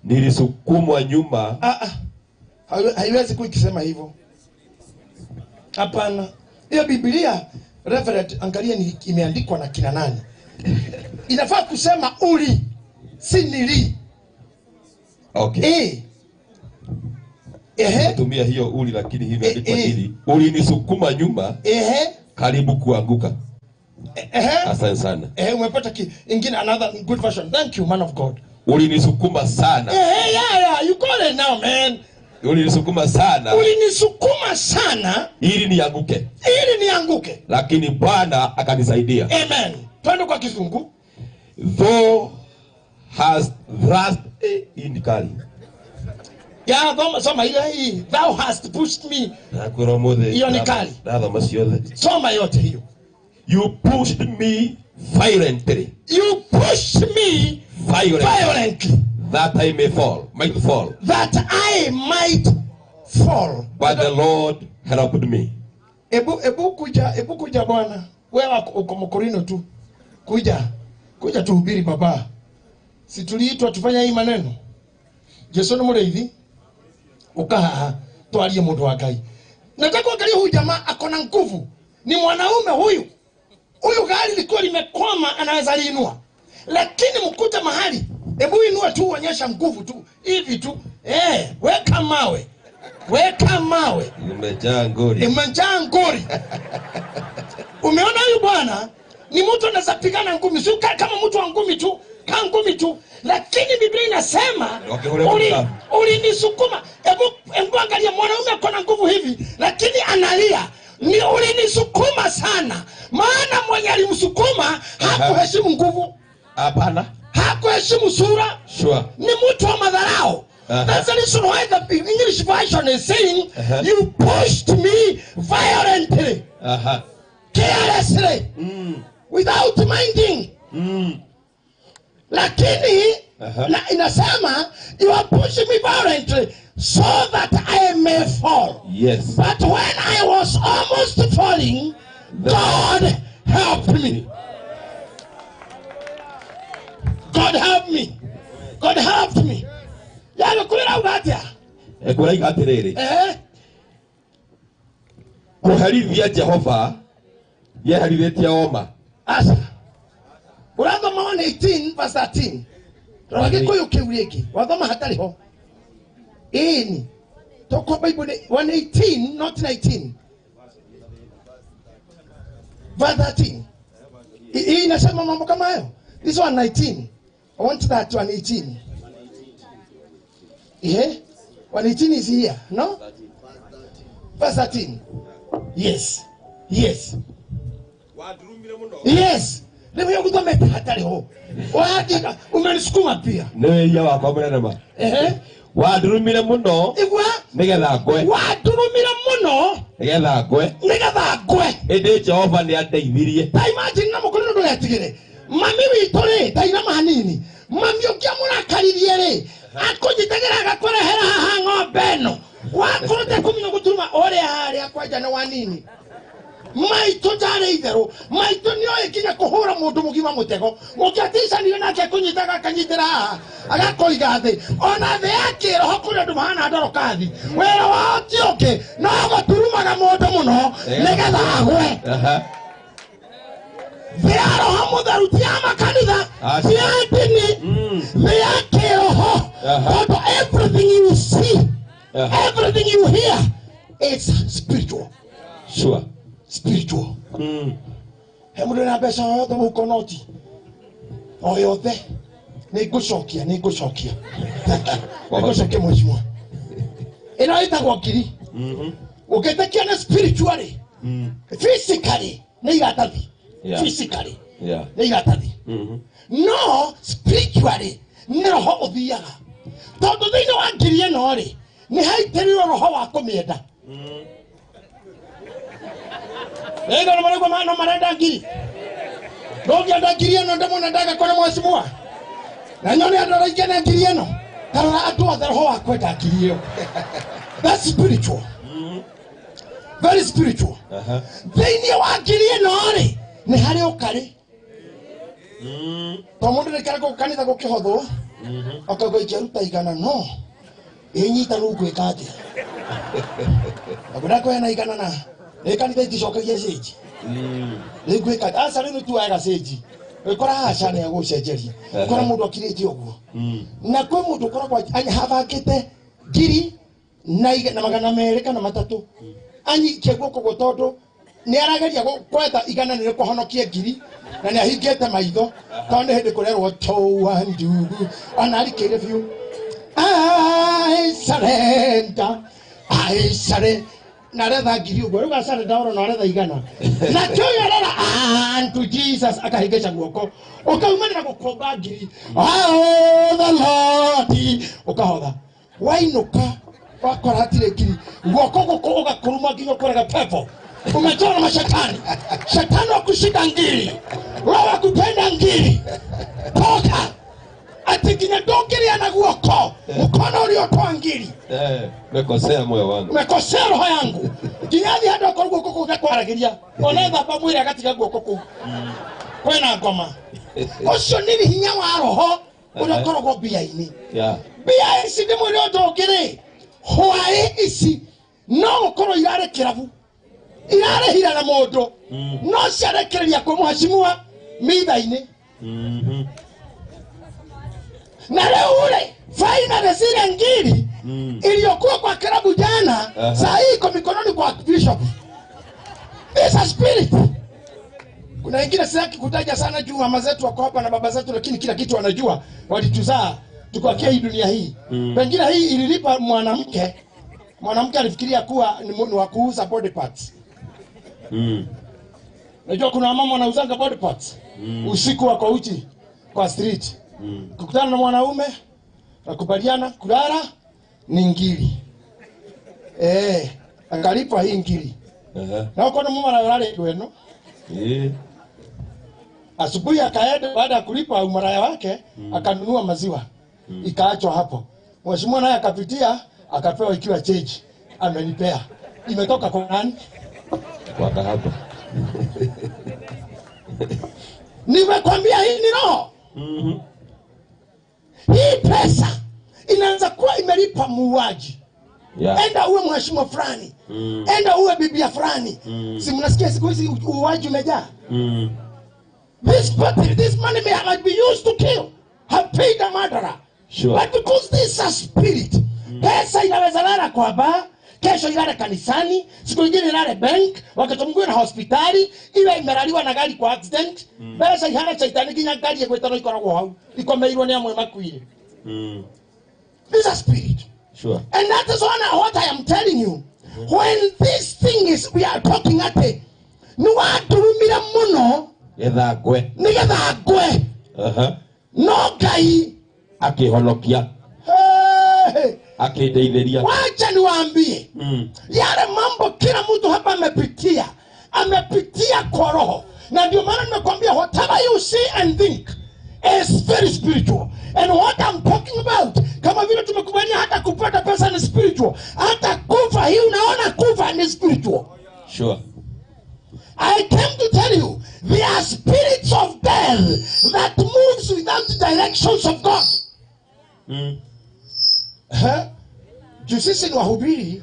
Nilisukumwa nyuma. Haiwezi kuikisema hivyo. Hapana. Hiyo Biblia, Reverend, angalia ni imeandikwa na kina nani. Inafaa kusema uli, si nili. Okay. Natumia hiyo uli lakini hii imeandikwa nili. Uli nisukuma nyuma. Karibu kuanguka. Asante sana. Umepata ingine another good version. Thank you, man of God. Ulinisukuma sana. Yeah, you call it now, man. Ulinisukuma sana. Ulinisukuma sana. Ili nianguke. Lakini Bwana akanisaidia. Amen. Twende kwa Kizungu. Thou hast thrust in carry. Yeah, soma hii. Thou hast pushed me. Hiyo ni kali. Soma yote hiyo. You pushed me violently. You pushed me violently. That I might fall. That I might fall. But the Lord helped me. Ebu kuja Bwana. Wewe uko Mkorino tu. Kuja tuhubiri baba. Si tuliitwa tufanya hii maneno. Yesu ni mreithi. Ukaha twalie mundu wa Ngai. Nataka kuangalia huyu jamaa akona nguvu. Ni mwanaume huyu. Huyu gari liko limekwama anaweza liinua. Lakini mkuta mahali, hebu inua tu uonyesha nguvu tu. Hivi tu. Weka mawe. Umejaa ngori. Umeona huyu bwana ni mtu anaweza pigana ngumi. Si kama mtu wa ngumi tu, ngumi tu. Lakini Biblia inasema ulinisukuma. Hebu angalia mwanaume akona nguvu hivi, lakini analia. Ni ulinisukuma sana. Maana mwenye alimsukuma hakuheshimu nguvu. Hapana. Hakuheshimu sura. Sure. Ni mtu wa madharau. That's the reason why the English version is saying, you pushed me violently. Carelessly. Without minding. Lakini inasema, you are pushing me violently so that I may fall. Yes. But when I was almost falling, God helped me. God helped me. Yaani kuira ugatia. Kuira atiriri. Kuharithia Jehova yeharithĩtie oma. Asa. Urathoma 118 verse 13. Rwagikuyu kiuriki. Wathoma hatari ho. Ni. Toko Bible 118 not 19. Verse 13. Hii inasema mambo kama hayo. This one 19. I want that 118. 118 is here, no? Verse 13. Yes. Yes. Leo yangu tumepata hatari ho. Waadika umenisukuma pia. Newe ya wako mwenema. Wadurumire muno. Igwa. Nigetha ngwe. Wadurumire muno. Nigetha ngwe. Nigetha ngwe. Ende Jehova ni andeithirie. Ta imagine na mukono ndo yatigire. Mami witore taina manini. Mami ukiamura karirie ri. Akujitagera agakora hera haha ng'ombe no. Wakorete kumenya gutuma ore hari akwaja na wanini. Maito jare idero. Maito niyo ikinya kuhura mundu mugima mutego. Mukiatisha niyo nake kunyitaga kanyitira haha. Agakoiga thi. Ona the yake roho kuri andu mahana ndoro kathi. Wera wa otioke no gaturumaga mundu muno. Nigetha agwe. They are Hamudaru Tiama Kanida. They are Keroho. But everything you see, everything you hear, it's spiritual. Sure. Spiritual. Hemudena besa yote mukonoti. Oyote. Nego shokia. Nego shokia mheshimiwa. Inaita kwa kiri. Ukitekia na spiritually. Physically. Neigatati. Yeah. Physically. Yeah. Neigatati. No, spiritually. Niroho othiaga. Tondu thiini wa ngiri ino ri ni haitirirwo roho wa kumienda. Ego no marego mano marenda ngiri. Ndogienda ngiri ino ndamuna ndaga kona mheshimiwa. Na nyoni andora igena ngiri ino. Tarora atu othe roho wa kwenda ngiri iyo. That's spiritual. Very spiritual. Thiini wa ngiri ino ri ni hari ukari. Tomundu nikara ko kanitha gukihotho. Akago ikiruta igana no. Inyita ruku ikati. Abura ko yana igana na. Kanitha itishokagia seji. Ruku ikati. Asa rino tu aga seji. Ekora hasha ne agucenjeria. Ekora mundu akiriti oguo. Na kwe mundu kora kwa anya havakite ngiri na magana meri kana matatu. Anyi kegoko gotondo ni arageria kwetha igana ni kuhonokia ngiri na ni ahingete maitho tondu hindi kurerwo towa ndugu ana arikire biu I surrender na retha ngiri ugo ruga surrender oro na retha igana na kioyo rera unto Jesus akahigesha guoko ukaumanira gukomba ngiri oh the Lord ukahotha wainuka wakora hatire ngiri guoko guko ugakuruma nginya kurega pepo. Umechora mashetani. Shetani wa kushika ngiri. Roho wa kupenda ngiri. Toka. Ati kinadongiri anaguoko. Mkono uliotoa ngiri. Mekosea moyo wangu. Mekosea roho yangu. Kinyathi hata kwa guoko kukwaragiria. Onetha pamwire agatika guoko ku. Kwena ngoma. Ucio nini hinya wa roho unakorogwo bia-ini. Yeah. Bia ici ndi mwire ndongiri. Hwae ici no ukoro irare kirabu. Irare hira na mundu no ciarekereria kwa mheshimiwa mitha-ini na leo ule faina zile ngiri iliyokuwa kwa kirabu jana saa hii iko mikononi kwa bishop. This is spirit. Kuna wengine sitaki kutaja sana juu mama zetu wako hapa na baba zetu, lakini kila kitu wanajua, walituzaa tukakia hii dunia hii. Pengine hii ililipa mwanamke alifikiria kuwa ni wa kuuza body parts. Najua kuna mama wanauzanga body parts. Usiku wako uchi kwa street. Kukutana na mwanaume nakubaliana kulala ni ngiri. Angalipa hii ngiri. Na uko na mama analala kwenu. Asubuhi akaenda baada ya kulipa umaraya wake akanunua maziwa. Ikaachwa hapo. Mheshimiwa naye akapitia akapewa ikiwa change. Amenipea. Imetoka kwa nani? Kwa hapa. Nimekwambia hii ni roho. Hii pesa inaanza kuwa imelipa muuaji. Yeah. Enda uwe mheshimiwa fulani. Enda uwe bibia fulani. Si mnasikia siku hizi uuaji umejaa? This money might be used to kill. Have paid a murderer. Sure. But because this is a spirit. Pesa inaweza lala kwa baa, kesho ilale kanisani, siku nyingine ilale bank, wakati mwingine hospitali, iwe imeraliwa na gari kwa accident. Pesa ihana shaitani kinya gari yekwetano ikoragwo hau. Ikomeirwo ni amwe makuire. This is a spirit. Sure. And that is what I am telling you. When this thing is we are talking at it, ni waturumira muno. Nigetha ngwe. No Ngai akihonokia. Akindeithĩria. Wacha niwaambie. Yale mambo kila mtu hapa amepitia. Amepitia kwa roho. Na ndio maana nimekwambia whatever you see and think is very spiritual. And what I'm talking about, kama vile tumekubaliana hata kupata pesa ni spiritual. Hata kufa hii unaona kufa ni spiritual. Sure. I came to tell you, there are spirits of death that moves without the directions of God. Juu sisi ni wahubiri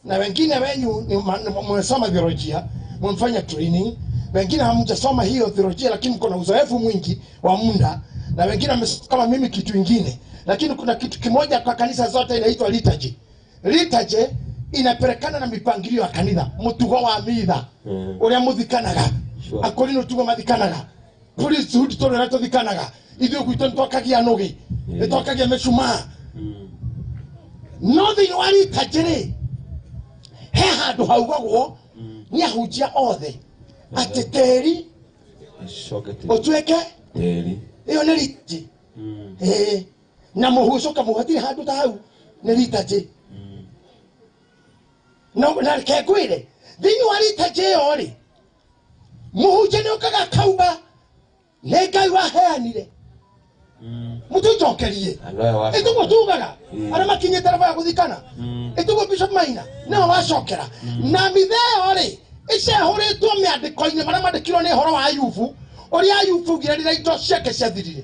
na wengine wenyu mmesoma theolojia, mmefanya training, wengine hamjasoma hiyo theolojia lakini mko na uzoefu mwingi wa muda, na wengine kama mimi kitu kingine, lakini kuna kitu kimoja kwa kanisa zote inaitwa liturgy. Liturgy inapelekana na mipangilio ya kanisa, mutugo wa mitha uria muthikanaga, akorino tugo mathikanaga, priesthood tore rato thikanaga, ithu gwito ntokagia nugi ntokagia meshuma nothing wali tajiri he handu haugagwo ni ahujia othe ateteri otweke teri iyo ni riti na muhucoka muhatire handu ta hau ni ritaji no na kekwire thini wa ritaji ori muhuje ni okaga kauba ne Ngai waheanire mutucokerie etugo tugaga ara makinye taraba guthikana etugo Bishop Maina no wacokera na mitheo ri icehuritwo miandiko-ini maria mandikirwo ni horo wa Ayubu uria Ayubu girarira indo ciake ciathirire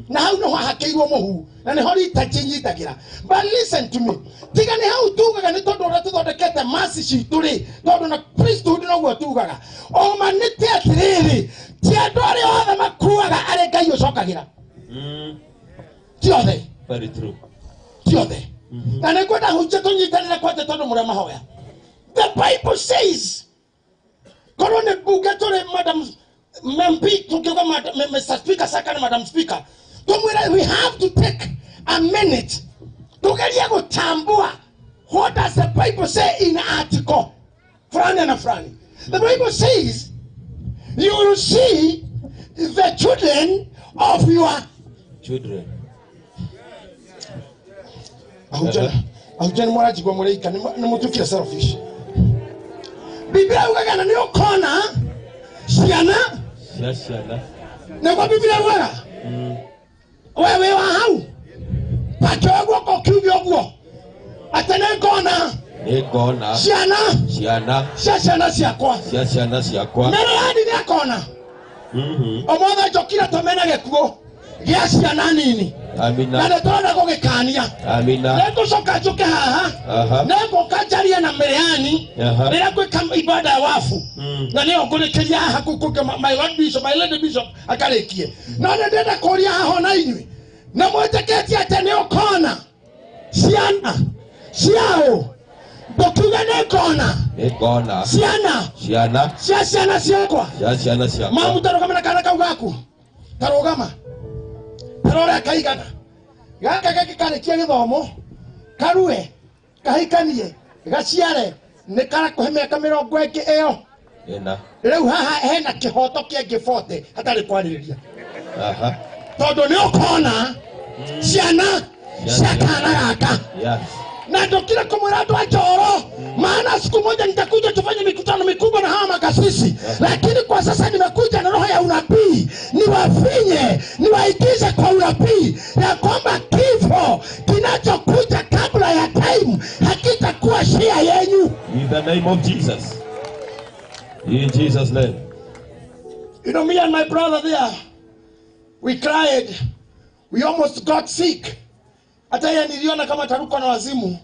na hau no hakeirwo muhu na ni hori tachinyitagira. But listen to me, tiga ni hau tugaga ni tondu ura tuthondekete masi citu ri tondu na priesthood no gwo tugaga o manite atiriri ti andu aria othe makuaga ari Ngai ucokagira tiothe. Very true. Tiothe. Na nekwenda hujja tunyitanira kwate tondu muria mahoya. The Bible says korone bugatore Madam MP tukiwa Mr. Speaker sakana Madam Speaker, we have to take a minute tukalia kutambua what does the Bible say in article fulani na fulani. The Bible says you will see the children of your children. Aujani mwaraji kwa mwaraika ni mutukira selfish. Biblia ugagana ni ukona siana na kwa Biblia ugaga wewe wa hau pachogo kwa kiubi ogwo atene kona siana siakwa Maryanne ni akona omothe jokira tomena gekuo gia siana nini. Amina. Na ndona gugikania. Amina. Leko soka juke haha. Leko kajaria na Maryanne. Rira kwika ibada ya wafu. Na ni okurekeria haha kukuga my lord bishop, my lady bishop akarekie. Na ndenda kuria haho na inywe. Na mweteketi atene okona. Siana. Siao. Bokuga nekona. Siana siakwa. Mamu taroga mana kana kaugaku. Tarogama. Tarora kaigana gaka gakikarikia githomo karue kahikanie gaciare ni kara kuhe miaka 20 iyo riu haha hena kihoto kia gifote hatari kwaririria tondu ni ukona ciana ciakana gaka na ndokira kumwira andu ajoro maana siku moja nitakuja tufanye mikutano mikubwa na hawa makasisi lakini kwa sasa nimekuja na roho ya unabii niwafinye niwaigize kwa unabii ya kwamba kifo kinachokuja kabla ya time hakitakuwa shia yenyu in the name of Jesus. In Jesus name. You know, me and my brother there, we cried, we almost got sick. Hata yeye niliona kama taruko na wazimu.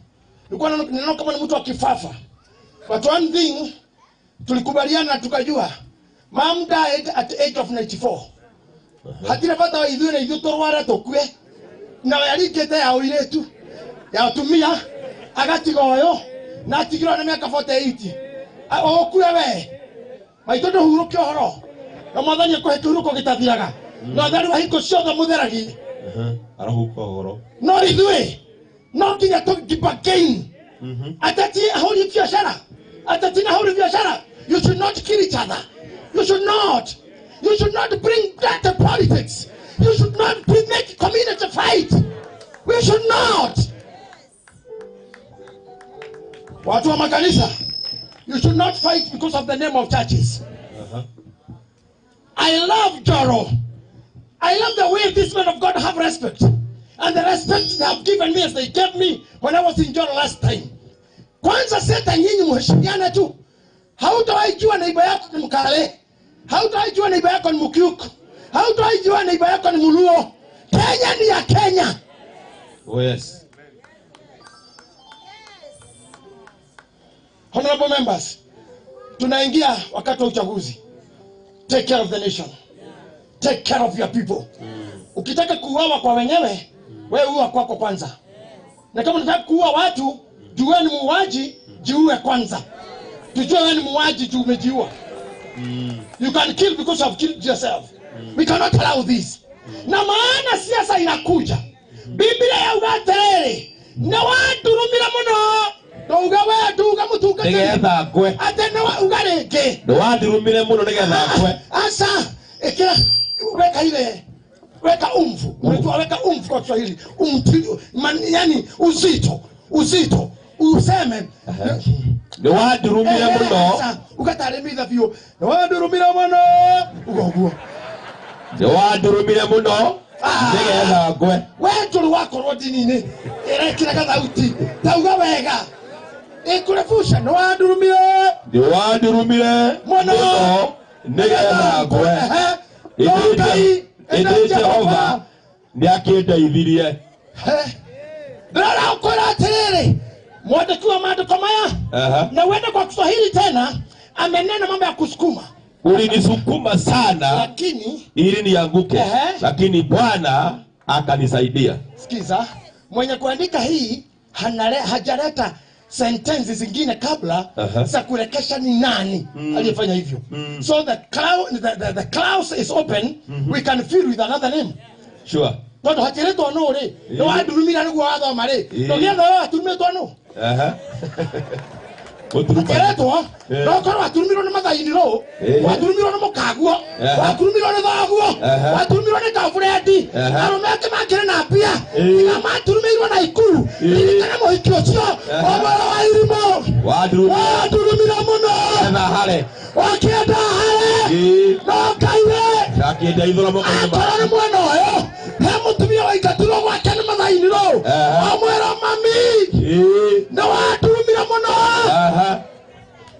Nilikuwa ninaona kama ni mtu wa kifafa. But one thing tulikubaliana tukajua. Mom died at the age of 94. Hatira pata wa idhu na idhu torwara tokwe. Na yalikete ya oiretu. Ya utumia. Agatigoyo. Na atigirwa na miaka 48. Okure we. Maitodo huruki ohoro. Na mwathani akuheturuko gitathiraga. Na thari wa hiko ciothe mutheragi. No idue no kinya to debagain atati ahori biashara atati na ahori biashara. You should not kill each other. You should not bring that to politics. You should not make community fight. We should not. Watu wa makanisa, you should not fight because of the name of churches. I love Joro. I love the way these men of God have respect. And the respect they have given me as they gave me when I was in Joro last time. Kwanza seta nyinyi muheshimiane tu. Hautawaijua neighbor yako ni Mkale. Hautawaijua neighbor yako ni Mukiuku. Hautawaijua neighbor yako ni Muluo. Kenya ni ya Kenya. Oh yes. Honorable members, tunaingia wakati wa uchaguzi. Take care of the nation. Take care of your people. Ukitaka kuuawa kwa wenyewe, wewe uua kwako kwanza. Na kama unataka kuua watu, jueni muuaji, jiue kwanza. Tujue wewe ni muuaji tu umejiua. You can kill because you have killed yourself. We cannot allow this. Na maana siasa inakuja. Biblia ya ugatere. Na watu rumira muno. Nduga wewe nduga mutuka. Nigetha ngwe. Ate na ugareke. Ndo wathirumire muno nigetha ngwe. Asa ekira weka ile weka umfu. Unajua weka umfu kwa Kiswahili. Yani uzito. Useme ndo wathirumire muno. Ugataremitha bio. Ndo wathirumire muno. Ugoguo. Ndo wathirumire muno. Nigetha ngwe. Wewe tuli wako rodini-ini. Erekira gathauti. Tauga wega. Ekurefusha ndo wathirumire. Ndo wathirumire muno. Nigetha ngwe. Inde Jehova niakindeithirie. Ndara ukora atiriri. Mwandiki wa maandiko maya. Na uende kwa Kiswahili tena amenena mambo ya kusukuma. Ulinisukuma sana lakini ili nianguke. Lakini Bwana akanisaidia. Sikiza, mwenye kuandika hii hajaleta sentences zingine kabla za kurekesha ni nani aliyefanya hivyo. So the clause is open. We can fill with another name. Sure. Toto hakiretwo no ri. No wadurumira niguo wathoma ri. No gietha yo aturumitwo no. Hakiretwo no korwo aturumirwo ni mathaini ro. Waturumirwo ni mukaguo. Waturumirwo ni thaguo. Waturumirwo ni kafuredi. Arume ake makire na pia. Ina maturumirwo na ikuru. Ili kana muhiki ucio. Obara wa irimo. Waturumirwo muno. Na hale. Wakienda hale. No kaiwe. Nakenda ithora moko ni ba. Atara mwana oyo. Mutumia wa igaturo gwake ni mathaini ro. Amwera mami. No waturumira muno.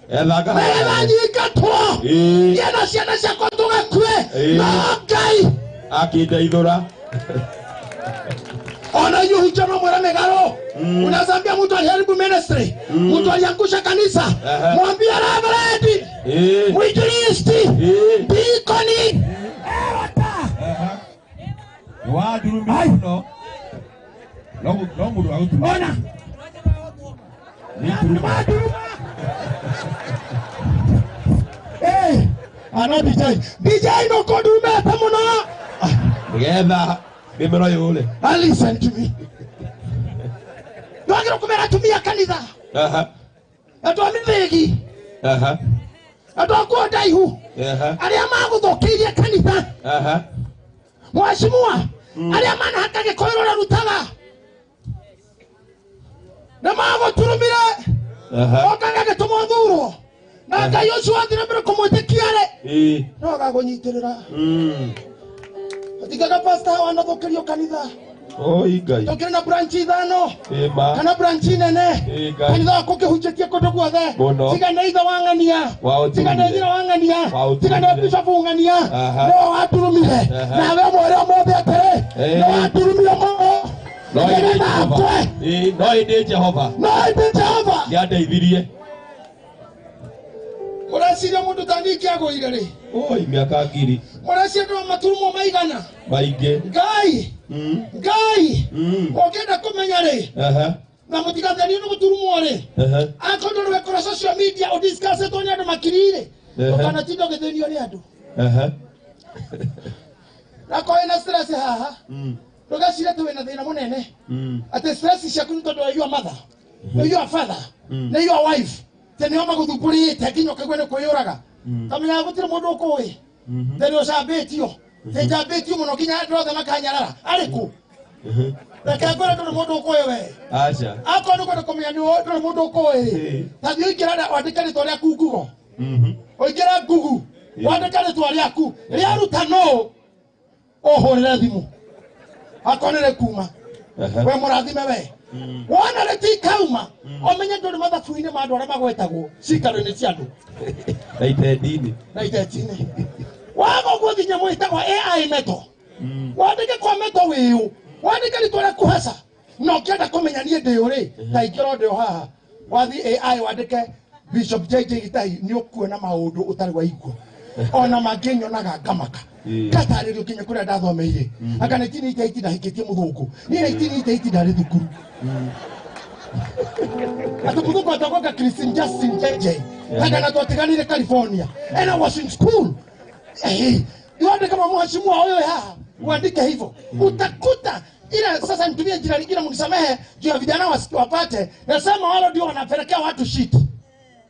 Ethaga. Wega nyigatwo. Yena ciana ciakwa tugakue. No Ngai. Akindeithura. Ona yuhuja no mwera megaro. Unazambia mtu aliharibu ministry. Mtu aliangusha kanisa. Mwambie Reverend. Mwinjilisti. Deacon. Wadurumira muno. No mundu wa gutu. Ona. Hey, ana DJ no kodume pamono. Nigetha nimero yule. Listen to me. Ndio kumera tumia kanitha. Atwa mithegi. Atwa kwa daihu. Aria maguthokirie kanitha. Mwashimua. Aria mana hakage koiro na rutaga. Na mago turumire. Okanga tumothuro. Na Ngai ucio athire mbere kumwitikiare. No gagunyitirira. Atigaga pastor wanathokerio kanitha. Ngai. Tokire na branch ithano. Kana branch nene. Kanitha wako kihunjitie kundu guothe. Tiga na itha wangania. Tiga na itha wangania. Tiga na bishop wangania. No waturumire. Na we mwere mothe atere. No waturumire mo. No inde Jehova. Niandeithirie. Murasiria mundu tandiki agũire ri. Oi miaka ngiri. Murasiria ndo maturumo maigana. Maige. Ngai. Ogenda kumenya ri. Na mutigathani no guturumo ri. Akondo we kora social media o discuss to nyandu makirire. Okana tindo gethenio ni andu. Na ko ina stress haha. Rogashire tu wena thina munene. Ate stress ciaku tondu wa your mother. No your father. No your wife. Tene oma guthupurite kinyo kagwene kuyuraga. Kamenya gutire mundu ukui. Tene osabetio. Tejabetio muno kinya ndothe makanyarara. Ariku. reke ngore ndu mundu ukoe we acha ako ndu kumenya ni ndu mundu ukoe ta thiu ikira wandika ritwa riaku ngugo oikira ngugu wandika ritwa riaku ria ruta no ohorere thimu akonere kuma we murathime we wana leti kauma omenye ndu mathabu-ini ma andu aria magwetagwo cikaro-ini cia andu na itendini wago guthi nyamu itagwo AI meto wandike kwa meto wiu wandike ritwa riaku hasa no kienda kumenya nie ndi uri ta ikiro ndi haha wathi AI wandike Bishop JJ Gitahi ni ukuona maundu utari wa igwo ona manginyonaga ngamaka kataririo kinya kuria ndathomeire aka 1988 ndahikitie muthungu ni 1988 ndari thukuru atu muthungu atagoka Christine Justin JJ aka na twatiganire California and I was in school yonde kama mheshimiwa huyo haha uandike hivyo utakuta ila sasa nitumie jina lingine mnisamehe juu ya vijana wapate nasema wale ndio wanapelekea watu shit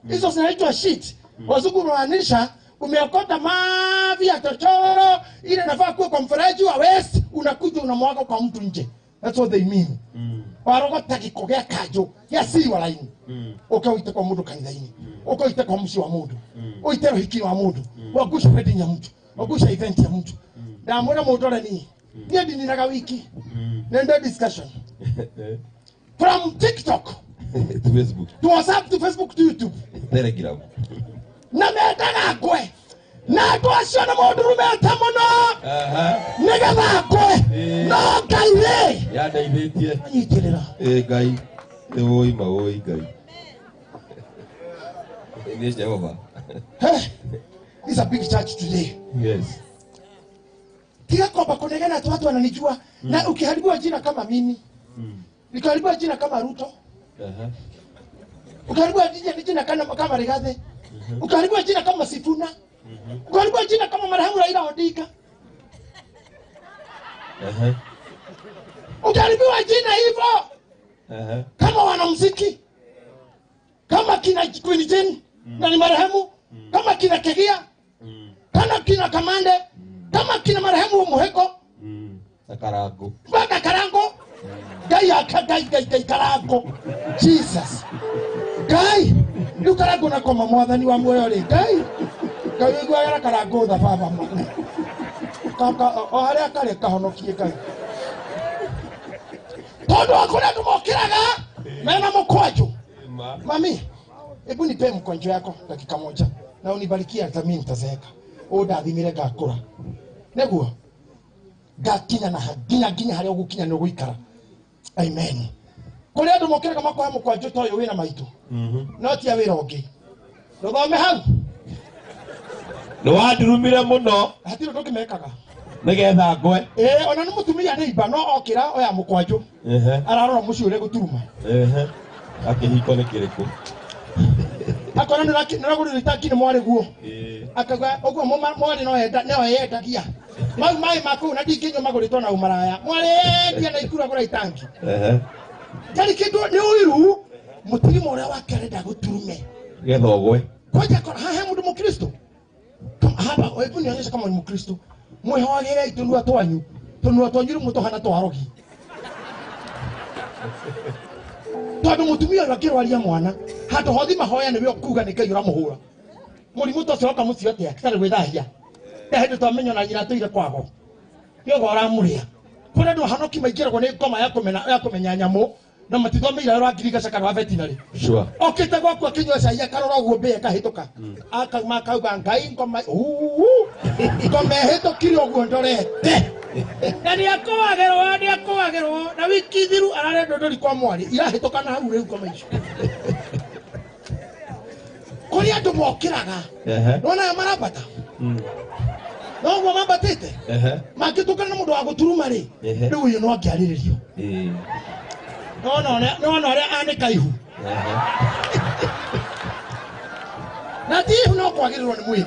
hizo zinaitwa shit wazungu wanaanisha umeokota mavi ya chochoro ile nafaa kuwa kwa mfereji wa west unakuja unamwaga kwa mtu nje that's what they mean warogota kikogea kajo ya si wa laini ukaita kwa mtu kanithaini ukaita kwa msi wa mtu uitero hiki wa mtu wagusha wedding ya mtu wagusha event ya mtu na mbona motore ni ndiye ninaga wiki nenda discussion from TikTok to Facebook to WhatsApp to Facebook to YouTube Telegram na metaga kwe na twasio na mundu meta muno nigetha kwe no Ngai ya ndaithetie nyitirira Ngai oi maoi Ngai ni Jehova it's a big church today yes kila kwamba kunegana watu wananijua na ukiharibiwa jina kama mimi nikiharibiwa jina kama Ruto ukiharibiwa jina kama Rigathi ukiharibiwa jina kama Sifuna ukiharibiwa jina kama marehemu Raila Odinga ukiharibiwa jina hivyo kama wanamuziki kama kina Queen Jane na ni marehemu kama kina Kegia kama kina Kamande kama kina marehemu Muheko Karango baka Karango Gai Karango Jesus Gai ni Karango na koma mwathani wa muoyo ri Gai gwa Karango tha baba kaka o haria kare kahonokie Gai todo akora tumokiraga mena mkwaju mami hebu nipe mkonjo yako dakika moja na unibarikie hata mimi nitazeeka ndathimire ngakura neguo gakinya na ginya haria ugukinya no guikara amen kuri andu mokiraga makoha mukwanjo toyo wina maitu no ti awira ungi ndothome hau no wadurumire muno hatiro ndokimekaga nigetha ngwe ona ni mutumia ni iba no okira oya mukwanjo ararora mucio ure guturuma akihiko ni kiriku akona niragurira itakini mwari guo akaga ogwo mwari no yendagia mai mako na ndikinyo maguritwo na umaraya mwari yendia na ikura gura itangi kali kitu ni uiru mutirimo uria wakerenda guturume gethogwe kwaja haha mundu mukristo hapa wewe nionyesha kama ni mkristo mwehoagire itunua twanyu mutohana twarogi tondu mutumia wakirwaria mwana hatu hothi mahoya niwe kuga nikayura muhura murimu to coka mucio atia tare gwithahia hindu twamenya na nyina tuire kwago yogo aramuria kuna ndo hanoki maingiragwo ni ngoma ya kumenya nyamu na matithomeira rwa ngiriga caka rwa veterinary sure okite gwaku akinywa cai akarora uguo mbia kahituka akauma kauga ngai ngoma ngoma hitukire uguo ndorete na ni akowagerwo na wiki thiru arare ndondori kwa mwari irahituka na hau riu ngoma icio kuri andu mokiraga nona marabata no gwa mabatete makitukana na mundu wa guturuma ri riu uyu no angiariririo no aria anika ihu na ti ihu no kwagirirwo ni mwiri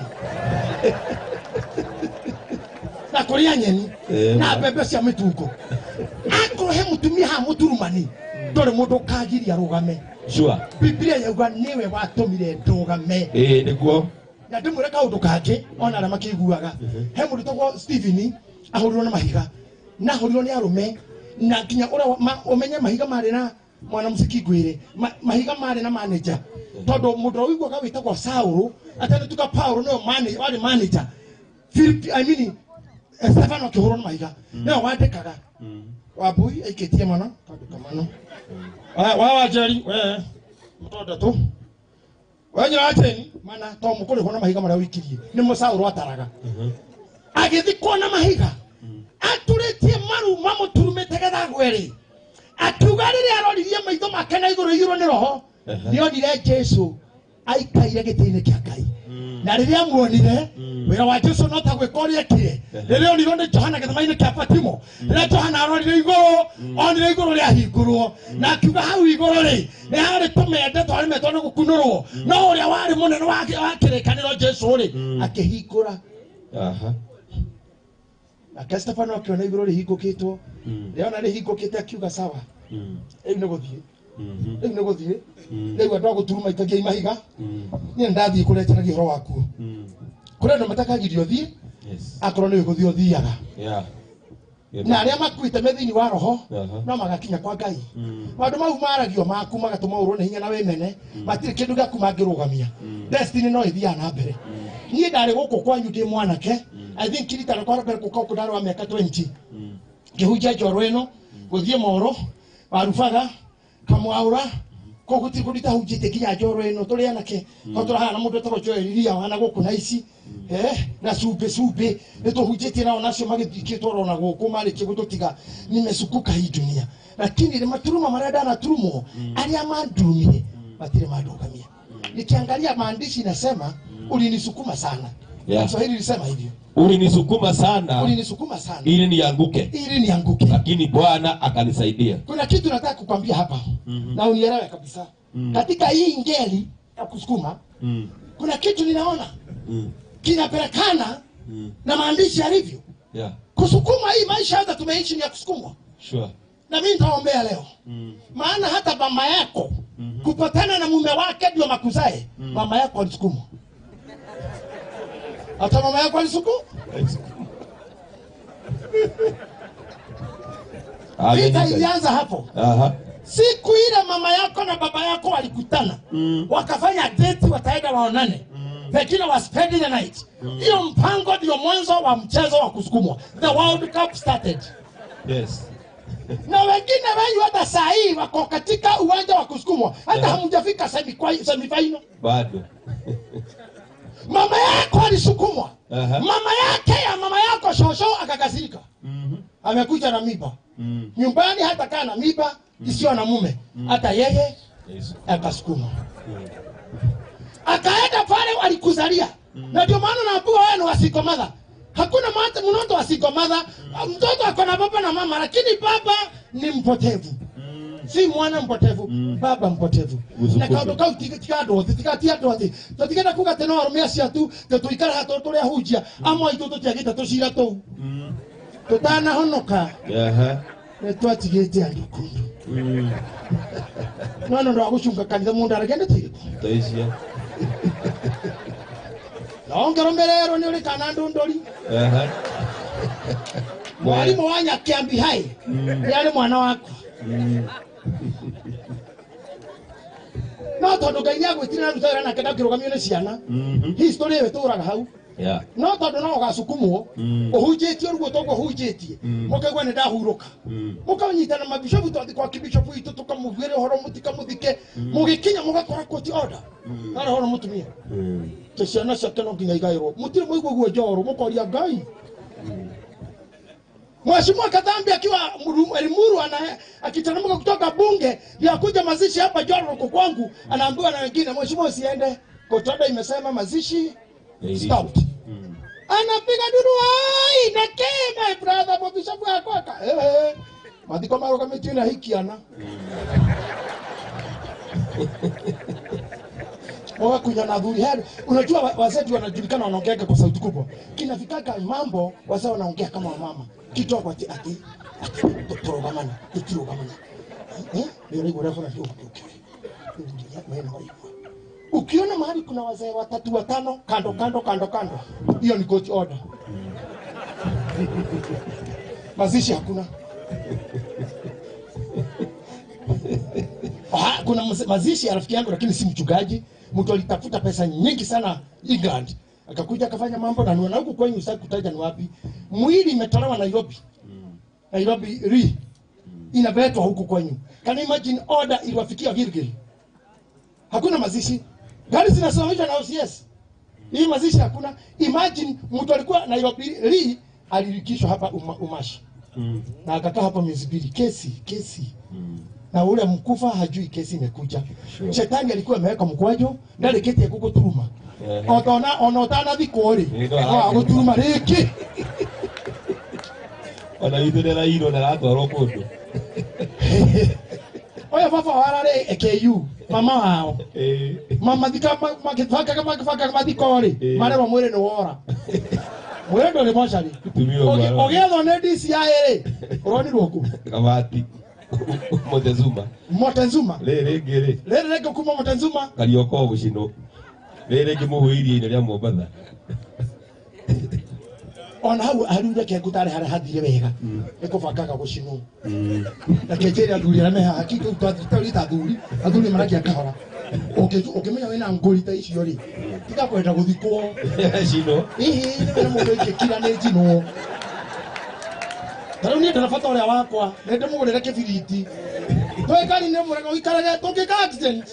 na kuria nyeni na bebe cia mitungo akrohe mutumia ha muturumani ndore mundu kagiria rugame sure Biblia yauga niwe watumire ndugame niguo na ndimure kaundu kangi ona na makiguaga he mundu togwo Stephen ahurirwo na mahiga na ahurirwo ni arume na kinya ura omenya mahiga mari na mwana musiki gwire mahiga mari na manager todo mudo wigwa ka wita kwa Sauro atani tuka Paulo no manager wali manager Philip I mean Stefano kihoro na mahiga na wate kaga wabui aiketie mana kamano wa Njeri we mutoda tu wanya ateni mana to mukuri hona mahiga mara wikirie ni Musauro ataraga agithi kona mahiga aturetie maru mamuturumete getha gweri atugarire aroririe maitho make na iguru yiro ni roho nionire Jesu aikaire gitine kia Ngai na riria muonire wira wa Jesu no ta gwikoria kire riria oniro ni Johana githamaine kia Patimo riria Johana arorire iguru onire iguru ria hingurwo na akiuga hau iguru ri ni hari tumende twari metwo ni gukunurwo no uria wari munene wa kirikaniro Jesu ri akihingura aka Stefano akiona iguru ri hingukitwo riona ri hingukite akiuga sawa ino guthie ino guthie leo ndo guturuma itagia mahiga ni ndathie kuletera gihoro waku kure ndo matakagirio thie akoro ni guthio thiaga na aria makuite methini wa roho no magakinya kwa Ngai maundu mau maragio maku magatuma urwo ni hinya na wemene matire kindu gaku mangirugamia destiny no ithia na mbere nie ndari guku kwanyu ndi mwanake I think kilitara kwa mbere kuko ndaro wa miaka 20 kihunja njoro ino guthie moro warubaga kamwaura koguti kudita hujite kinya njoro ino turi anake ko turahana mundu torocho iriria wana guku na ici na sube neto hujite nao nacio magithikitwo rona guku mari kigututiga nimesukuka hii dunia lakini ile maturuma marada na turumo aria mandumire matire madogamia nikiangalia maandishi nasema ulinisukuma sana Kiswahili lisema hivyo ulinisukuma sana ili nianguke lakini Bwana akanisaidia. Kuna kitu nataka kukwambia hapa na unielewe kabisa katika hii ngeli ya kusukuma kuna kitu ninaona kinapelekana na maandishi yalivyo kusukuma hii maisha hata tumeishi ni ya kusukumwa na mimi nitaombea leo maana hata mama yako kupatana na mume wake ndio makuzae mama yako alisukumwa hata mama yako alisukumwa vita ilianza hapo siku ile mama yako na baba yako walikutana wakafanya date wataenda waonane pekine wa spending the night hiyo mpango ndio mwanzo wa mchezo wa kusukumwa the World Cup started na wengine wengi hata saa hii wako katika uwanja wa kusukumwa hata hamjafika semifinal bado mama yako alisukumwa mama yako shosho akakasirika amekuja na miba nyumbani hata kana miba isiyo na mume hata yeye akasukuma akaenda pale walikuzalia na ndio maana naambiwa wewe ni wasikomadha hakuna mtoto wasikomadha mtoto akona baba na mama lakini baba ni mpotevu si mwana mpotevu baba mpotevu na kaondoka tikatia dothi tutikenda kuga tena arumia cia tu tuikara hato turia hujia amwe itu tutiagita tucira tu tutana honoka twatигete andukundu no ndo agucunga kanitha mundu aragenda taisia naongero mberero ni uri kana ndondori mwalimu wanya kiambi hai yale mwana wako no tondu Ngai agwitirira rutera na kenda kirugamio ni ciana history yetu turaga hau no tondu no gasukumwo uhunjitie rugo togo hunjitie mukagwa ni ndahuruka mukanyitana mabishopu twathi kwa kibishopu itu tukamugwire horo mutikamuthike mugikinya mugakora court order ara horo mutumia ciana ciake no nginya igairwo mutire muigwa guo njoro mukoria Ngai Mheshimiwa Kadhambi akiwa Elimuru akitaramuka kutoka bunge ya kuja mazishi hapa Njoro kwangu anaambiwa na wengine mheshimiwa usiende kotoda imesema mazishi stop anapiga duru ai nakema brother mobishabu akwaka madiko maro kama tuna hikiana Mwa kuja na dhuri hadi unajua wazee wanajulikana wanaongea kwa sauti kubwa kinafikaka mambo wazee wanaongea kama mama kitu kwa ati turogamana leo niko refu na ndio ukiona mahali kuna wazee watatu watano kando hiyo ni court order mazishi hakuna Kuna mazishi ya rafiki yangu lakini si mchungaji. Mtu alitafuta pesa nyingi sana England. Akakuja akafanya mambo na niona huko kwenye usaki kutaja ni wapi. Mwili imetolewa Nairobi. Nairobi ri. Inaletwa huko kwenye. Can you imagine order iliwafikia Gilgil? Hakuna mazishi. Gari zinasimamishwa na OCS. Hii mazishi hakuna. Imagine mtu alikuwa Nairobi ri alirikishwa hapa Umashi. Na akakaa hapa miezi 2 kesi. Na ule mkufa hajui kesi imekuja. Sure. Shetani alikuwa ameweka mkwajo ndani keti ya kuko turuma. Onotana vikori. Kuturuma reki. Wanaitendera hilo na watu warokondo. Oya baba warare AKU mama wao. Mama dikama makifaka kama dikori. Mare wa mwere no wora. Mwendo ni moshari. Ogedo ne DCI Roni roku. Kamati. Montezuma. Lere kuma Montezuma. Kalioko bushino. Lere gimuhuirie ine rya Mombasa. Ona hau arunde ke kutare hare hathire wega. Ekobakaga gushino. Na kejeri athuri arame hakika utari athuri marakia kahora. Okimenya wena ngori ta icio ri. Tiga kwenda guthikwo. Shino. Nĩ mũndũ ikĩkira nĩ njino. Tarau niĩ ndĩrabata ũrĩa wakwa, nĩ ndĩmũgũrĩre kĩbiriti. Twĩkari nĩ mũrega ũikarage tũngĩka accident.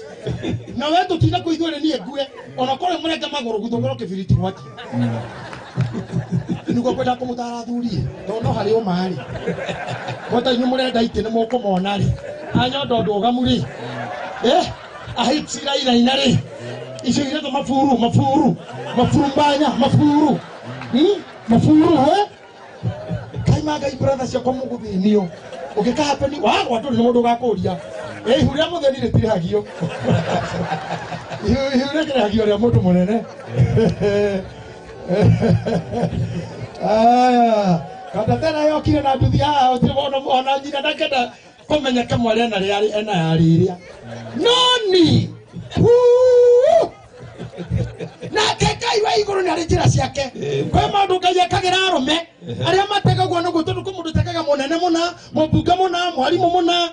Na we tũtinda kwĩ ithuĩ niĩ ngue, ona kũrĩ mũrenge magũrũ gũthũngũrwo kĩbiriti gwaki. Nĩguo kwenda kũmũtara athuri, tondũ no harĩ ũmarĩ. Kwata inyuĩ mũrenda itĩ nĩ mũkũmona rĩ. Anyondo ndũgamu rĩ. Ahitsira ina rĩ. Icio ireto mafuru mbanya mafuru kaimaga ibrother cia komuguthinio ukika hapeni watu ni mundu gakuria huria mutheni ritirihagio huria kirihagio ria mundu munene kada tena yokire na nduthi ona njira ndakenda kumenyeka Maryanne rĩarĩ ena yarĩria noni na kekai wa iguru ni ari njira ciake kwa maundu Ngai akagira arume aria mategagwo no gutundu kumundu tekaga munene muna mubunga muna mwarimu muna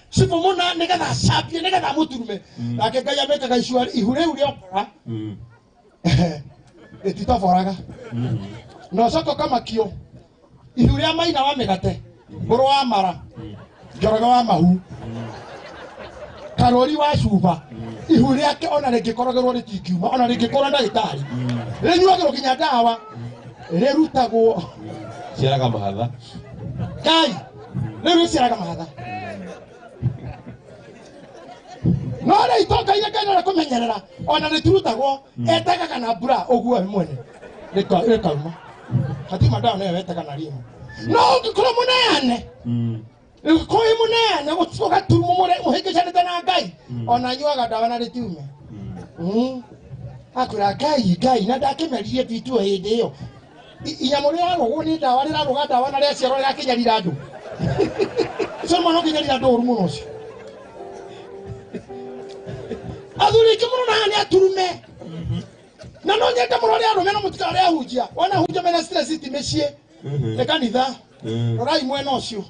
sipo muna nigetha acambie nigetha muturume nake Ngai amekaga icua ihure uri okora etitaboraga no soko kama kio ihure maina wa megate ngoro wa mara njoroga wa mahu karori wa cuba ihure yake ona rĩngĩkorogerwo rĩtingiuma ona rĩngĩkorwo ndagĩtarĩ rĩnyuagĩrwo nginya ndawa rĩrutagwo ciaraga mahatha Ngai rĩciaraga mahatha no rĩitoka-inĩ Ngai no kũmenyerera ona rĩtirutagwo etagaga na mbura ũguo we mwene rĩkauma hatima ndawa nayo etaga na rĩmwe no ũngĩkorwo mũneane koi munene gutsoka turumo muhegeshanete na Ngai ona nyuaga ndawa na rĩtiume akura Ngai na ndakemerie bitu hĩndĩ ĩyo inyamũrĩ yarogwo nĩ ndawa rĩraroga ndawa na rĩaciaro rĩgakinyarira andũ soma no kinyarira andũ ũru mũno ũcio athuri kimũno na hani aturume na no nyende mũno rĩa arũme na mũtikara rĩa hunjia wana hunjia mena stress itimĩciĩ nĩ kanitha Rai mwena ũcio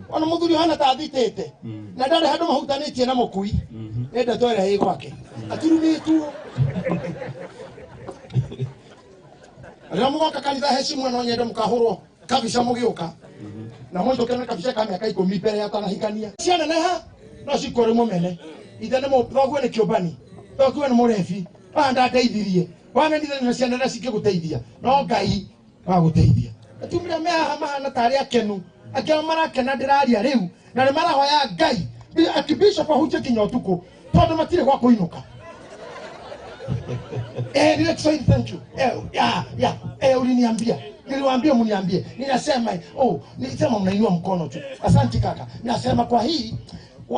ona mũthuri hana ta thitĩte na ndarĩ handũ mahutanĩtie na mũkui nenda twere gwake aturumitwo rĩrĩa mũgoka kanitha hecimu no nyende mũkahũrwo kabica mũgĩũka na mũndũ kena kabica ka mĩaka 10 mbere ya tanahikania ciana neha no cikore mũmene ithe nĩ mũthoguo nĩ kĩũmbani thoguo nĩ mũrebi anda ndeithirie wamenithia na ciana na cikĩgũteithia no Ngai wa gũteithia atumira meha mahana tari akenu akĩo marakena ndĩraria rĩu na nĩ marahoya Ngai akibishop ahunje kinya utuko tondũ matirĩ gwa kũinũka Nilikusaidia thank you uliniambia niliwaambia mniambie ninasema nilisema mnainua mkono tu asante kaka ninasema kwa hii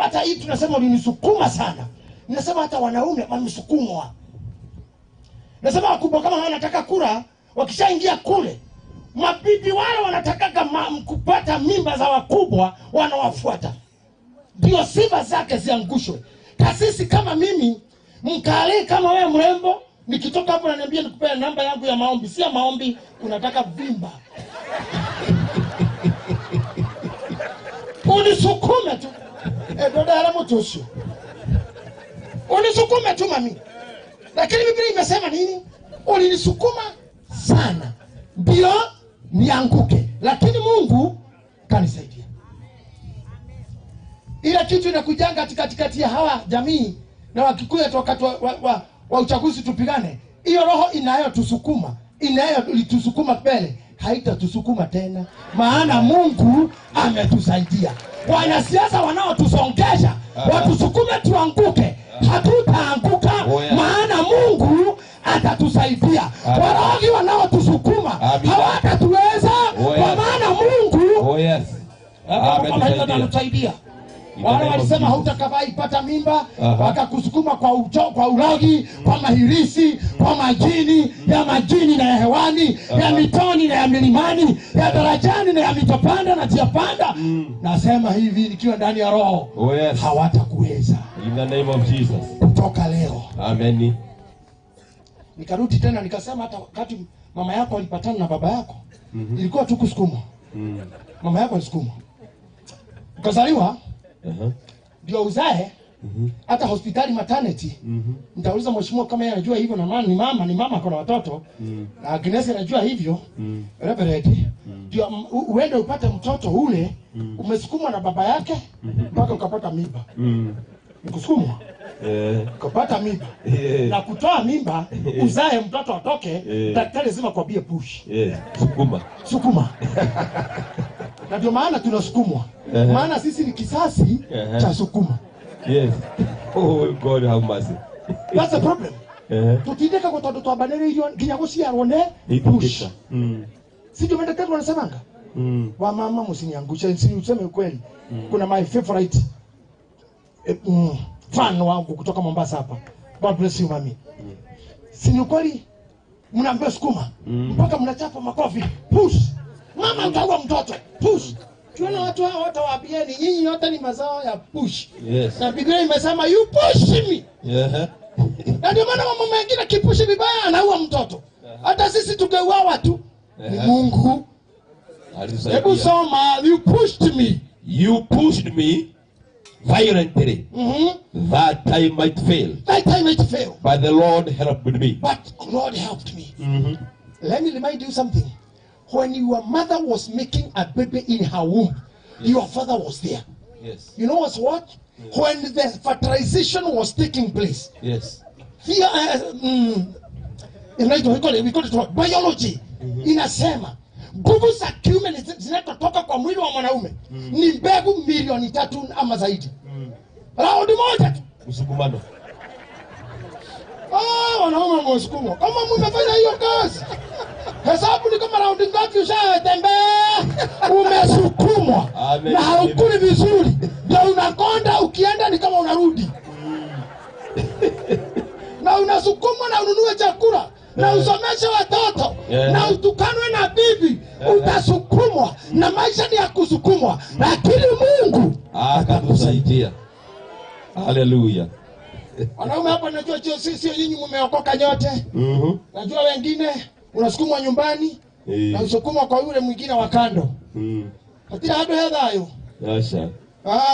hata hii tunasema ulinisukuma sana ninasema hata wanaume wanisukumwa nasema wakubwa kama wanataka kura wakishaingia kule mabibi wale wanataka kupata mimba za wakubwa wanawafuata ndio sifa zake ziangushwe kasisi kama mimi mkale kama wewe mrembo nikitoka hapo ananiambia nikupe namba yangu ya maombi si ya maombi unataka vimba Unisukume tu. Dada ala motosho. Unisukume tu mami. Lakini Biblia imesema nini? Ulinisukuma sana ndio nianguke, lakini Mungu kanisaidia. Ila kitu inakujanga katikati ya hawa jamii na Wakikuyu wakati wa uchaguzi tupigane. Hiyo roho inayotusukuma, inayotusukuma mbele, haitatusukuma tena, maana Mungu ametusaidia. Wanasiasa wanaotusongesha watusukume tuanguke, hatutaanguka, maana Mungu atatusaidia. Warogi wanaotusukuma hawatatuweza, kwa maana Mungu atatusaidia. Wale walisema hautakavai pata mimba, wakakusukuma kwa urogi, kwa mahirisi, kwa majini na ya hewani, ya mitoni na ya milimani, ya darajani na ya mitopanda na tiapanda. Nasema hivi nikiwa ndani ya roho, hawatakuweza. In the name of Jesus. Kutoka leo. Amen. Nikarudi tena nikasema hata wakati mama yako alipatana na baba yako, ilikuwa tu kusukumwa. Mama yako alisukuma. Ukazaliwa, ndio uzae, hata hospitali maternity. Nitauliza mheshimiwa kama yeye anajua hivyo, na maana ni mama kuna watoto. Na Agnes anajua hivyo. Reverend, ndio uende upate mtoto ule, umesukumwa na baba yake mpaka ukapata mimba. Nikusukumwa. Kupata mimba. Na kutoa mimba, uzae mtoto atoke, daktari lazima kwambie push. Sukuma. Na ndio maana tunasukumwa. Maana sisi ni kisasi cha sukuma. Yes. Oh God, have mercy. That's the problem. Tutindeka kwa watoto wa banere hiyo nginya guciarone push. Sio madaktari wanasemanga. Wa mama msiniangushe, useme ukweli. Kuna my favorite fan wangu kutoka Mombasa hapa. God bless you mami. Si ukweli? Mnaambia sukuma mpaka mnachapa makofi. Push. Mama utaua mtoto. Push. Tuona watu hao watawaambieni nyinyi yote ni mazao ya push. Yes. Na Biblia imesema you push me. Na ndio maana mama mwingine kipushi vibaya anaua mtoto. Hata sisi tungeuawa tu. Ni Mungu. Hebu soma, you pushed me. You pushed me violently, that I might fail. But the Lord helped me. Let me remind you something. When your mother was making a baby in her womb, your father was there. Yes. You know what's what? Yes. When the fertilization was taking place. Yes. Here, we call it biology. Inasema nguvu za kiume zinatoka kwa mwili wa mwanaume ni mbegu 3,000,000 ama zaidi. Raundi moja tu. Usukumano. Wanaume msukumo. Kama mmefanya hiyo kazi, hesabu ni kama raundi ngapi ushatembea, umesukumwa. Na haukuli vizuri. Ndio unakonda, ukienda ni kama unarudi. Na unasukumwa na ununue chakula. Na usomeshe watoto. Na utukanwe na bibi. Utasukumwa. Na maisha ni ya kusukumwa. Lakini Mungu atakusaidia. Hallelujah. Wanaume hapa najua sio nyinyi mmeokoka nyote. Najua wengine unasukumwa nyumbani na usukumwa kwa yule mwingine wa kando. Hatira hado hedhayo. Yasha.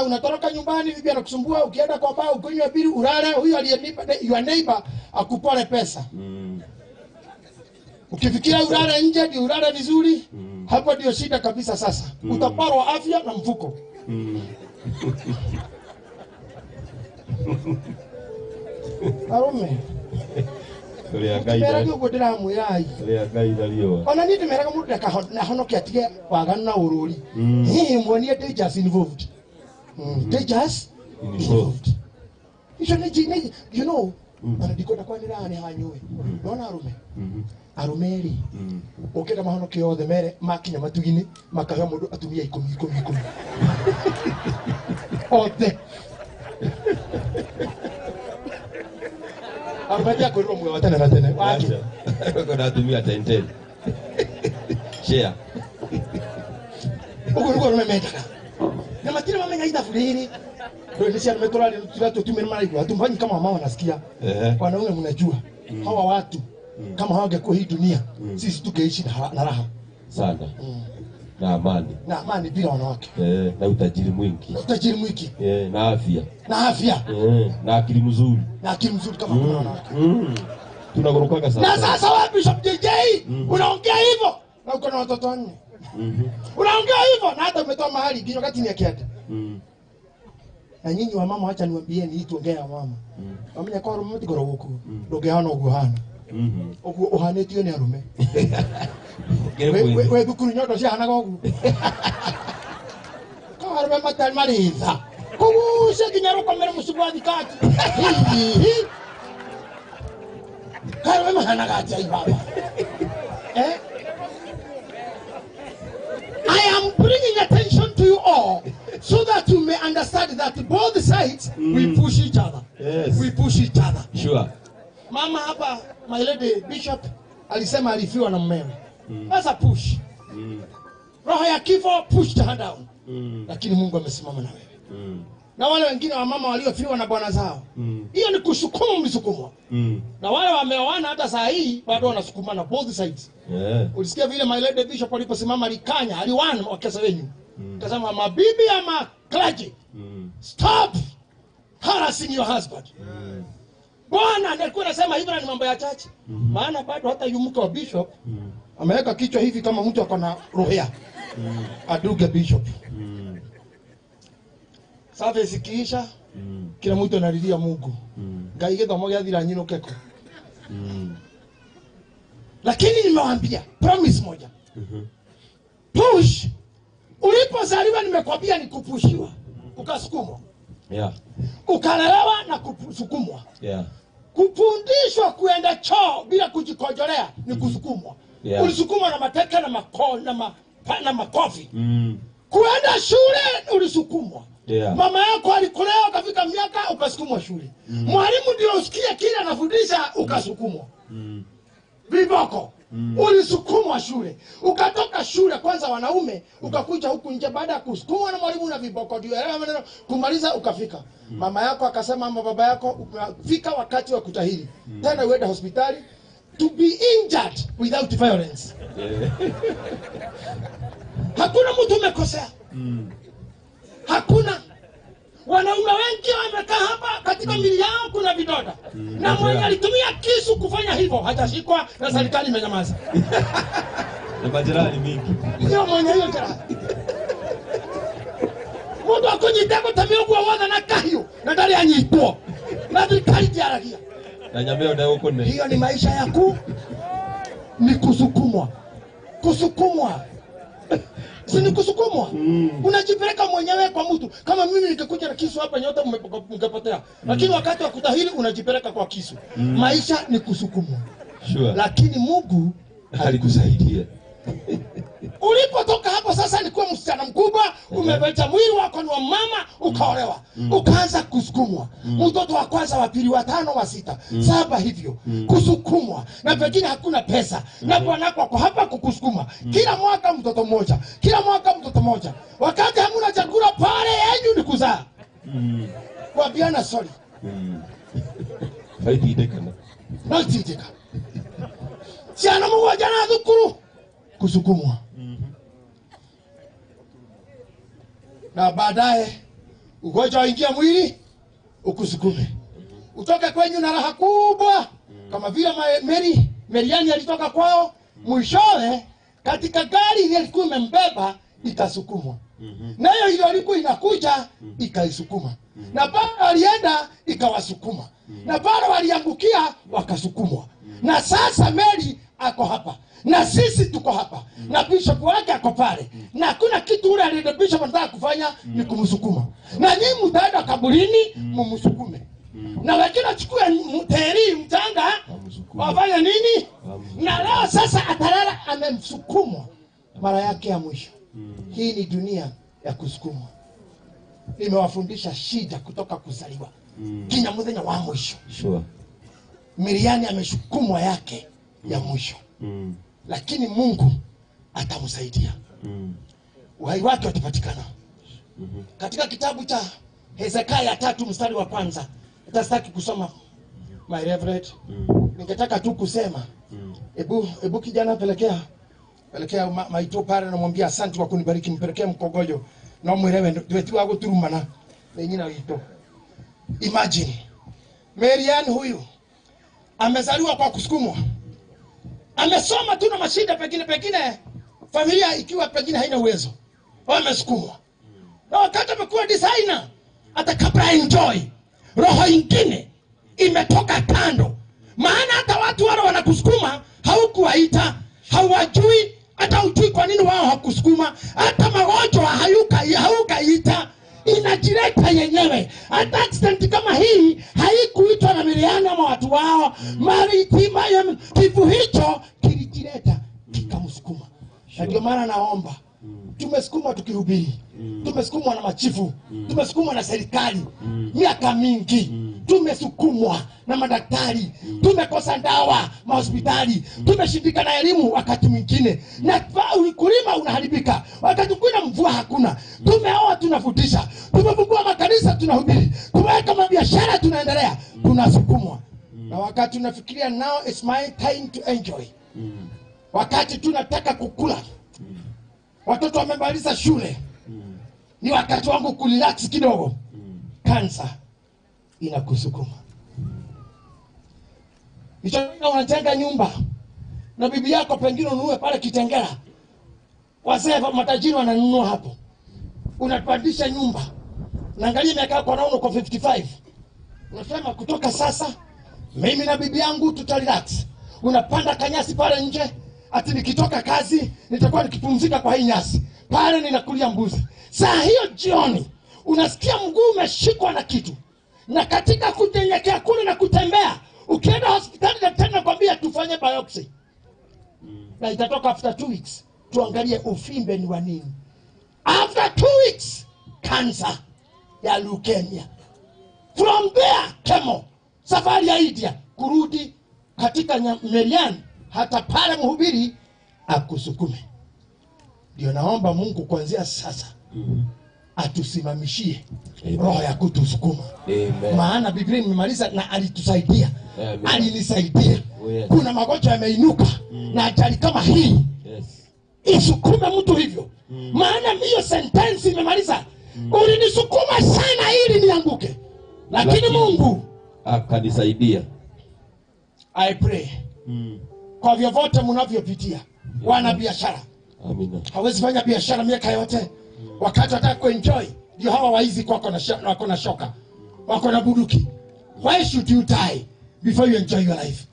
Unatoroka nyumbani, bibi anakusumbua, ukienda kwa baa ukunywa bili ulale, huyo aliyenipa your neighbor akupole pesa. Ukifikiria ulale nje ndio ulale vizuri, hapo ndio shida kabisa sasa. Utaparwa afya na mfuko. Arome. Kulia gaida. Ndio godera muirai. Kulia gaida lio. Ona ni ndimeraga mundu na honokia atige waganu na ururi. Muonie dangers involved. Dangers involved. You know, anadikona kwa nira ni hanywe. Unaona arume? Arumeri. Okenda mahonokio othe mere makinya matugini makaga mundu atumia 10. Othe. Arumeri akorwo mwe watana na tene. Waki. Kuna atumia 10. Share. Uko rumemeka. Na matira mamenya idafuriri. Ndio nisia nimetorali tutumeni mara hatumfanyi kama mama wanasikia. Wanaume mnajua. Hawa watu kama hawangekuwa hii dunia sisi tungeishi na raha sana. Na amani. Na amani bila wanawake. Na utajiri mwingi. Na utajiri mwingi. Na afya. Na afya. Na akili mzuri. Na akili mzuri kama kuna wanawake. Tunagorokaga sana. Na sasa wapi Bishop JJ? Unaongea hivyo na uko na watoto wanne. Unaongea hivyo na hata umetoa mahali kinyo kati ni ya kiata. Na nyinyi wa mama acha niwaambieni hii tuongea mama. Wamenya kwa rume tigoro huko. Ndoge hano uguhana. Ogu uhanetio ni arume. We dukuru nyoto cia hana gogu. Kwa arume matari mariza. Kumushe kinyaro kwa mere musubwa dikati. Karume mahana gacha ibaba. I am bringing attention to you all so that you may understand that both sides we push each other. Yes. We push each other. Sure. Mama hapa, my lady Bishop, alisema alifiwa na mmewe. That's a push. Roho ya kifo push her down. Lakini Mungu amesimama na wewe. Na wale wengine wa mama waliofiwa na bwana zao. Hiyo ni kusukuma mlisukumwa. Na wale wameoana hata saa hii bado wanasukumana both sides. Ulisikia vile my lady Bishop aliposimama alikanya, aliwana wakesa wenyu. Kasema mabibi ama clergy. Stop harassing your husband. Bwana alikuwa anasema hivyo ni mambo ya chache. Maana bado hata yumke wa Bishop ameweka kichwa hivi kama mtu akona rohea. Aduge Bishop. Sasa sikiisha kila mtu analilia Mungu. Ngaige domo ya dhira nyino keko. Lakini nimewaambia promise moja. Push. Ulipozaliwa nimekwambia ni kupushiwa. Ukasukumwa. Ukalelewa na kusukumwa. Kupundishwa kuenda choo bila kujikojolea ni kusukumwa. Ulisukumwa na mateke na makofi. Kuenda shule ulisukumwa. Mama yako alikulea ukafika miaka ukasukumwa shule. Mwalimu ndio usikie kile anafundisha ukasukumwa. Viboko. Ulisukumwa shule. Ukatoka shule kwanza wanaume ukakuja huku nje baada ya kusukumwa na mwalimu na viboko ndio elewa maneno kumaliza ukafika. Mama yako akasema ama baba yako ukafika wakati wa kutahiri. Tena uende hospitali to be injured without violence. Hakuna mtu umekosea. Hakuna. Wanaume wengi wamekaa hapa katika mili yao kuna vidonda. Na mwenye alitumia kisu kufanya hivyo hajashikwa na serikali imenyamaza. Ni majeraha mingi. Ndio mwenye hiyo jeraha. Mtu akujitego tamio kwa wana na kahio na ndali anyitwa. Na serikali jaragia. Na nyameo ndio uko nne. Hiyo ni maisha yako. Ni kusukumwa. Kusukumwa. Sini kusukumwa. Unajipeleka mwenyewe kwa mtu. Kama mimi nikakuja na kisu hapa nyote mngepotea. Lakini wakati wa kutahiri unajipeleka kwa kisu. Maisha ni kusukumwa. Sure. Lakini Mungu alikusaidia. Ulipotoka hapo sasa ni kuwa msichana mkubwa, umebeta mwili wako ni wa mama, ukaolewa. Ukaanza kusukumwa. Mtoto wa kwanza, wa pili, wa tano, wa sita, saba hivyo. Kusukumwa. Na pengine hakuna pesa. Na bwana wako hapa kukusukuma. Kila mwaka mtoto mmoja. Kila mwaka mtoto mmoja. Wakati hamuna chakula pale yenu ni kuzaa. Waambiana sorry. Haitidekana. Haitideka. Siana mmoja na dhukuru. Kusukumwa. Na baadaye ugonjwa ingia mwili ukusukume. Utoke kwenyu na raha kubwa kama vile Maryanne alitoka kwao, mwishowe katika gari ile ilikuwa imembeba ikasukumwa. Nayo ile ilikuwa inakuja ikaisukuma. Na bado alienda ikawasukuma. Na bado waliangukia wakasukumwa. Na sasa Mary ako hapa. Na sisi tuko hapa. Na bishop wake ako pale. Na hakuna kitu ule alinde bishop anataka kufanya ni kumsukuma. Na nyinyi mtaenda kaburini mumsukume. Na wengine achukue mteri mtanga wafanya nini? Na leo sasa atalala amemsukumwa mara yake ya mwisho. Hii ni dunia ya kusukumwa. Nimewafundisha shida kutoka kuzaliwa. Kinya mudhenya wa mwisho. Sure. Maryanne amesukumwa yake ya mwisho. Lakini Mungu atamsaidia. Uhai wake utapatikana. Katika kitabu cha Hezekia 3 mstari wa kwanza. Nitasitaki kusoma my reverend. Ningetaka tu kusema. Ebu kijana pelekea Pelekea maito pale na mwambia asante kwa kunibariki, mpelekea mkogojo na mwelewe wetu wako turumana nyingine wito. Imagine Maryanne huyu amezaliwa kwa kusukumwa, amesoma tu na mashida pengine familia ikiwa pengine haina uwezo, amesukumwa. Na wakati amekuwa designer, hata kabla enjoy roho ingine imetoka kando. Maana hata watu wale wanakusukuma haukuwaita, hawajui, hata ujui kwa nini wao hakusukuma, hata magonjwa haukaita, inajileta yenyewe. Hata accident kama hii haikuitwa na Maryanne ama watu wao, maritima ya kifu hicho kilijileta kikamsukuma. Ndio maana naomba tumesukuma tukihubiri, tumesukumwa na machifu, tumesukumwa na serikali miaka mingi, tumesukumwa na madaktari, tumekosa dawa mahospitali, tumeshindikana elimu wakati mwingine, na ukulima unaharibika wakati kuna mvua hakuna, tumeoa tunafundisha, tumefungua makanisa tunahubiri, tumeweka biashara tunaendelea, tunasukumwa. Na wakati tunafikiria now it's my time to enjoy, wakati tunataka kukula, watoto wamemaliza shule, ni wakati wangu kurelax kidogo, kansa inakusukuma. Nichoka unajenga nyumba na bibi yako pengine ununue pale Kitengela, wazee matajiri wananunua hapo, unapandisha nyumba, naangalia miaka yako naona uko 55, unasema kutoka sasa mimi na bibi yangu tutarelax. Unapanda kanyasi pale nje, ati nikitoka kazi nitakuwa nikipumzika kwa hii nyasi pale, ninakulia mbuzi. Saa hiyo jioni unasikia mguu umeshikwa na kitu, na katika kunyenyekea kule na kutembea, ukienda hospitali daktari anakuambia tufanye biopsy, na itatoka after 2 weeks, tuangalie ufimbe ni wa nini. After 2 weeks cancer ya leukemia. From there chemo, safari ya India kurudi katika Maryanne, hata pale mhubiri akusukume. Ndio naomba Mungu kuanzia sasa atusimamishie roho ya kutusukuma. Amen. Maana Biblia imemaliza na alitusaidia. Amen. Alinisaidia. Oh, yes. Kuna magonjwa yameinuka na ajali kama hii. Yes. Isukume mtu hivyo. Maana hiyo sentence imemaliza. Ulinisukuma sana ili nianguke, lakini Mungu akanisaidia. I pray. Kwa vyovyote mnavyopitia, wana biashara, amina, hawezi fanya biashara miaka yote, wakati wataka kuenjoy, ndio hawa waizi kwako na shoka, wako na buduki. Why should you die before you enjoy your life?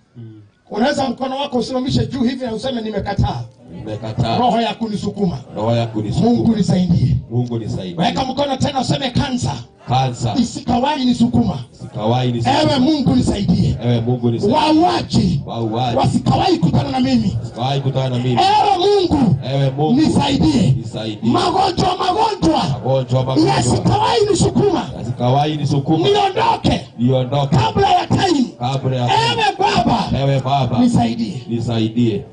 Unaweza mkono wako usimamishe juu hivi na useme nimekataa. Nimekataa roho ya kunisukuma. Roho ya kunisukuma. Mungu nisaidie. Mungu nisaidie. Weka mkono tena useme kansa. Kansa isikawai nisukuma. Isikawai nisukuma. Ewe Mungu nisaidie. Ewe Mungu nisaidie. Wauaji. Wauaji wasikawai kutana na mimi. Wasikawai kutana na mimi. Ewe Mungu. Ewe Mungu nisaidie. Nisaidie. Magonjwa. Magonjwa. Yasikawai nisukuma. Yasikawai nisukuma. Niondoke. Niondoke. Kabla ya time. Kabla ya time. Ewe Baba. Ewe Baba nisaidie. Nisaidie.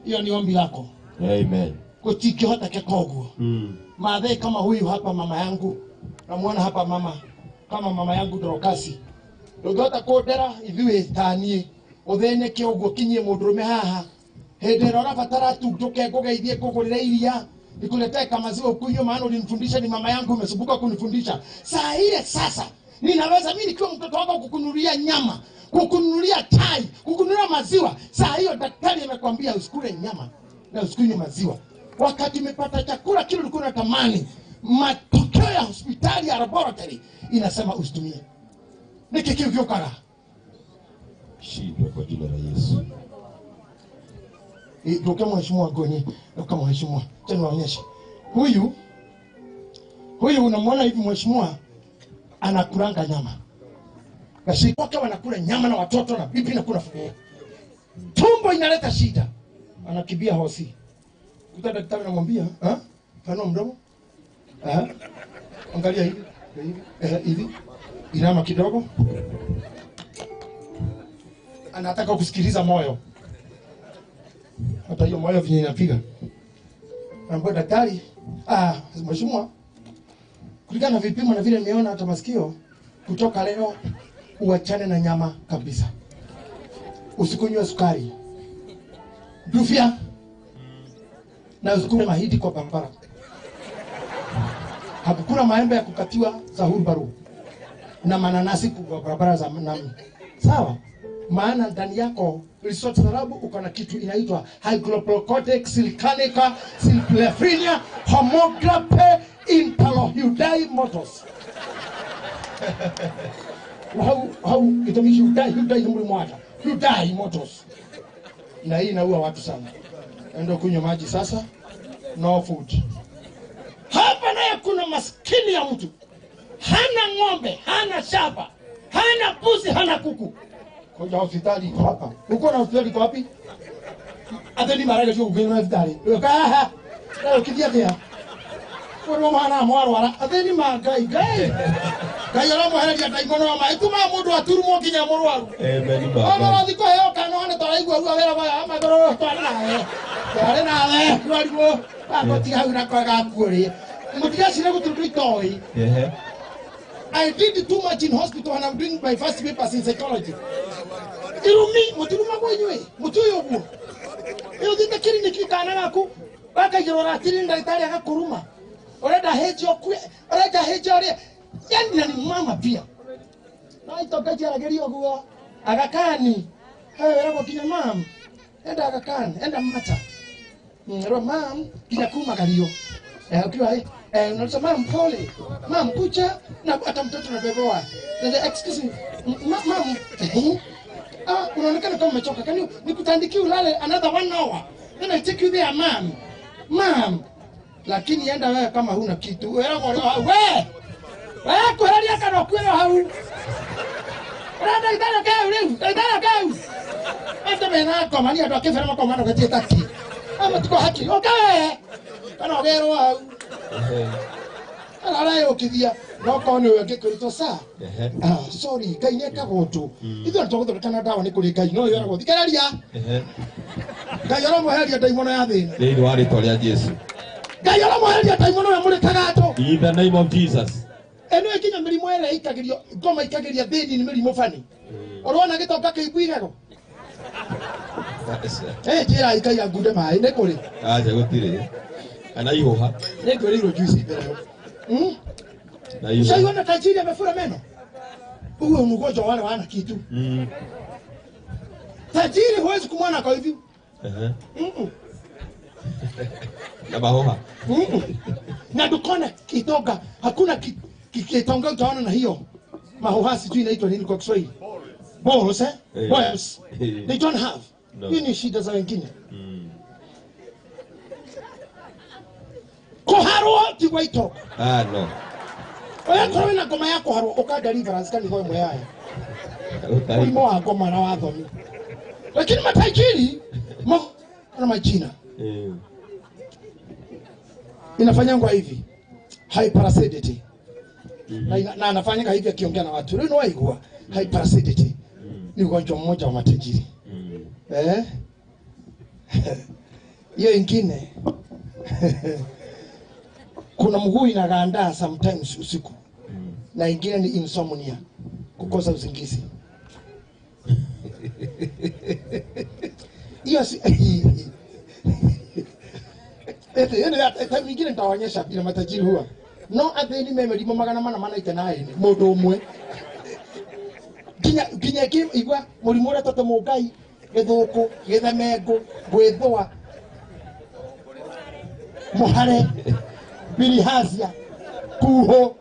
Hiyo ni ombi lako. Amen. Kutiki hata kekogu. Maadhi kama huyu hapa mama yangu. Namuona hapa mama. Kama mama yangu Dorokasi. Dogota kodera idhiwe tanie. Othene kiogo kinye mudrume haha. Hedera rafatara tutoke koga idhie kogolera ilia. Nikuletee kama ziwa ukuyo maana ulinifundisha, ni mama yangu umesubuka kunifundisha. Saa ile sasa ninaweza mimi nikiwa mtoto wako kukununulia nyama, kukununulia chai, kukununulia maziwa. Saa hiyo daktari amekwambia usikule nyama na usikunywe maziwa. Wakati umepata chakula kile ulikuwa unatamani, matokeo ya hospitali ya laboratory inasema usitumie. Nikikivyo kara. Shindwe kwa jina la Yesu. Ndio mheshimiwa Gonyi, ndio mheshimiwa. Tena waonyeshe. Huyu unamwona hivi mheshimiwa anakulanga nyama. Basi wake wanakula nyama na watoto na bibi na kula fuko. Tumbo inaleta shida. Anakibia hosi. Kuta daktari anamwambia, "Panua mdomo." Angalia hivi. Hivi. Inama kidogo. Anataka kusikiliza moyo. Hata hiyo moyo vyenye inapiga. Anambia daktari, mheshimiwa, kulingana na vipimo na vile nimeona hata masikio, kutoka leo uachane na nyama kabisa. Usikunywe sukari. Dufia. na usikule mahindi kwa barabara. Hakukula maembe ya kukatiwa za hurbaru na mananasi kwa barabara za nami. Sawa? Maana ndani yako lisotarabu uko na kitu inaitwa hygrochlorotic silicanica silplephria homogrape interlohudai motors. How itomi hudai muri mwata. Hudai motors. Na hii inaua watu sana. Endo kunywa maji sasa. No food. Hapa naye kuna maskini ya mtu. Hana ng'ombe, hana shamba, hana pusi, hana kuku. Koja hospitali iko hapa. Uko na hospitali iko wapi? Ateni maraga sio kwenda hospitali. Ukaha. Leo kidia dia. Kwa maana mwarwara ateni magai gai. Kayala mohera dia daimono wa mai tuma mundu aturumo kinya murwaru. Amen baba. Ona thiko heo kana ona toraigua ruwa wera wa magoro twala nawe. Twala nawe kwarigo. Akoti hau na kwaga kuori. Mutigashire guturuka itoi. I did too much in hospital and I'm doing my first papers in psychology. Irumi, muturuma mwenyewe, mutuyo huo. Iyo dita kiri nikikana naku, baka jirora tiri ndaitari akakuruma. Oreda hejo kwe, oreda hejo ore. Yani nani mama pia. Na itoka jara gerio huo. Agakani. Wewe kwa kinya mam. Enda agakani, enda mata. Ro mam, kija kuma gario. Ukiwa unasema mam pole. Mam kucha na hata mtoto na bebewa. Excuse me. Mam. Unaonekana kama umechoka. Can you nikutandikie ulale another 1 hour? Then I take you there mam. Mam. Lakini enda wewe kama huna kitu. Wewe kwelalia kana kwelo hau. Rada idara kau. Hata bena kama ni ndo akifanya kama ndo katia taki. Ama tuko haki. Okay. Kana ogero hau. Ala yo kidia no kono ngikirito sa sorry kaine kagoto itho ntogotho kana dawa ni kuri kai no yora gothi kararia kayora moheria daimono ya thina Thini wari toria Jesu kayora moheria daimono ya muri kagato in the name of Jesus. Eno ikinya mirimo ere ikagirio ngoma ikagiria thini ni mirimo fani orona gitoka kiiguigego jira ikaya gude mai ne kuri aja gutire ana ihoha ne kuri ro juice bero Ushawahi ona tajiri amefura meno? Uwe mgonjwa wale wana kitu. Tajiri huwezi kumwona kwa hivyo. Na mahoha. Na dukona kitoga, hakuna kitonga utaona na hiyo. Mahoha sijui inaitwa nini kwa Kiswahili? Balls eh? Balls. They don't have. No. Hii ni shida za wengine. Kuharua tigwa itoka. No. Oya kwa na ngoma yako harua uka deliverance kani kwa mwe haya. Ulimo wa ngoma na wathomi. Lakini matajiri na majina. Inafanyangwa hivi. Hyperacidity. Na anafanyanga hivi akiongea na watu. Leo waigua hyperacidity. Ni ugonjwa mmoja wa matajiri. Hiyo ingine. Kuna mguu inaganda sometimes usiku. Na ingine ni insomnia. Kukosa usingizi. Hiyo si hata mingine nitaonyesha bila matajiri huwa. No atheni memory magana mana itenaye mundu umwe. Kinya igwa murimu ura toto mugai githuku githamengo gwithwa muhare bilihazia kuho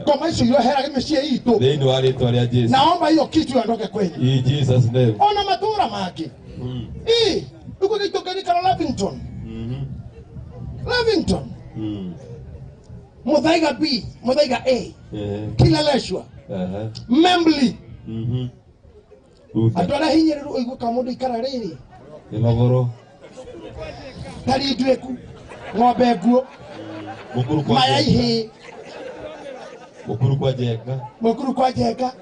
kama hizo yohera kimeshia itu Thini wari toria Jesu. Naomba hiyo kitu iondoke kwenye In Jesus name. Ona matura maki. Uko kitoka ni kala Lavington. Lavington. Muthaiga B, Muthaiga A. Kilaleshwa. Membly. Atwara hinyerero igwo kamundu ikara riri. Ni magoro. Tari dweku. Ng'ombe nguo. Mukuru kwa Mayaihi. Mukuru kwa jeka.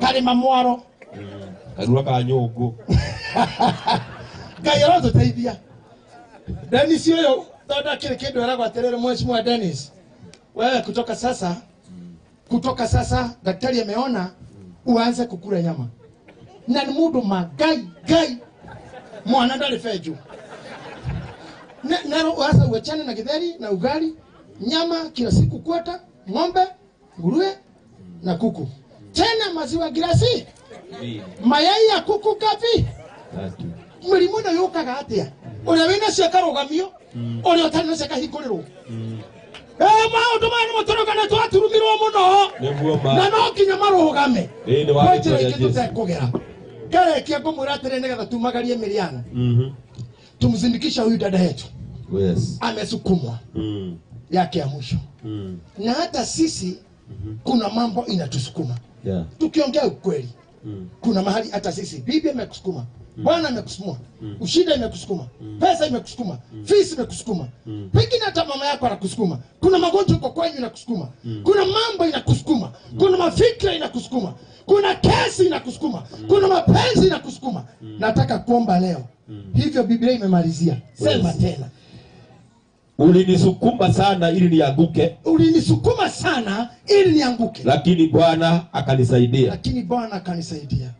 Kari mamwaro. Karua ka nyungu. Gayoro teithia. Dennis yoyo tonda kile kindu ara gwaterere mheshimiwa Dennis. Wewe kutoka sasa daktari ameona uanze kukula nyama. Na ni mundu magai mwana ndali feju. Na sasa uachane na githeri na ugali, nyama kila siku kwata, ng'ombe, nguruwe na kuku. Tena maziwa glasi. Mayai ya kuku kapi. Murimu na yokaga atia. Ore wina cia karogamio, ore otana cia kahikorero. Maundu mani mutoroga na twaturumirwo muno. Na no kinya marugame. Kwa njira ingĩ tutekũgera. Ngerekia ngũmwĩra atĩrĩ nĩgetha tumagarie Maryanne. Tumzindikisha huyu dada yetu. Yes. Amesukumwa. Yake ya mwisho. Na hata sisi kuna mambo inatusukuma. Yeah. Tukiongea ukweli. Kuna mahali hata sisi bibi amekusukuma. Bwana amekusukuma. Ushida imekusukuma. Pesa imekusukuma. Fees imekusukuma. Pengine hata mama yako anakusukuma. Kuna magonjwa kwa kwenyu inakusukuma. Kuna mambo inakusukuma. Kuna mafikra inakusukuma. Kuna kesi inakusukuma. Kuna mapenzi inakusukuma. Nataka kuomba leo. Hivyo Biblia imemalizia. Sema tena. Ulinisukuma sana ili nianguke. Ulinisukuma sana ili nianguke. Lakini Bwana akanisaidia. Lakini Bwana akanisaidia.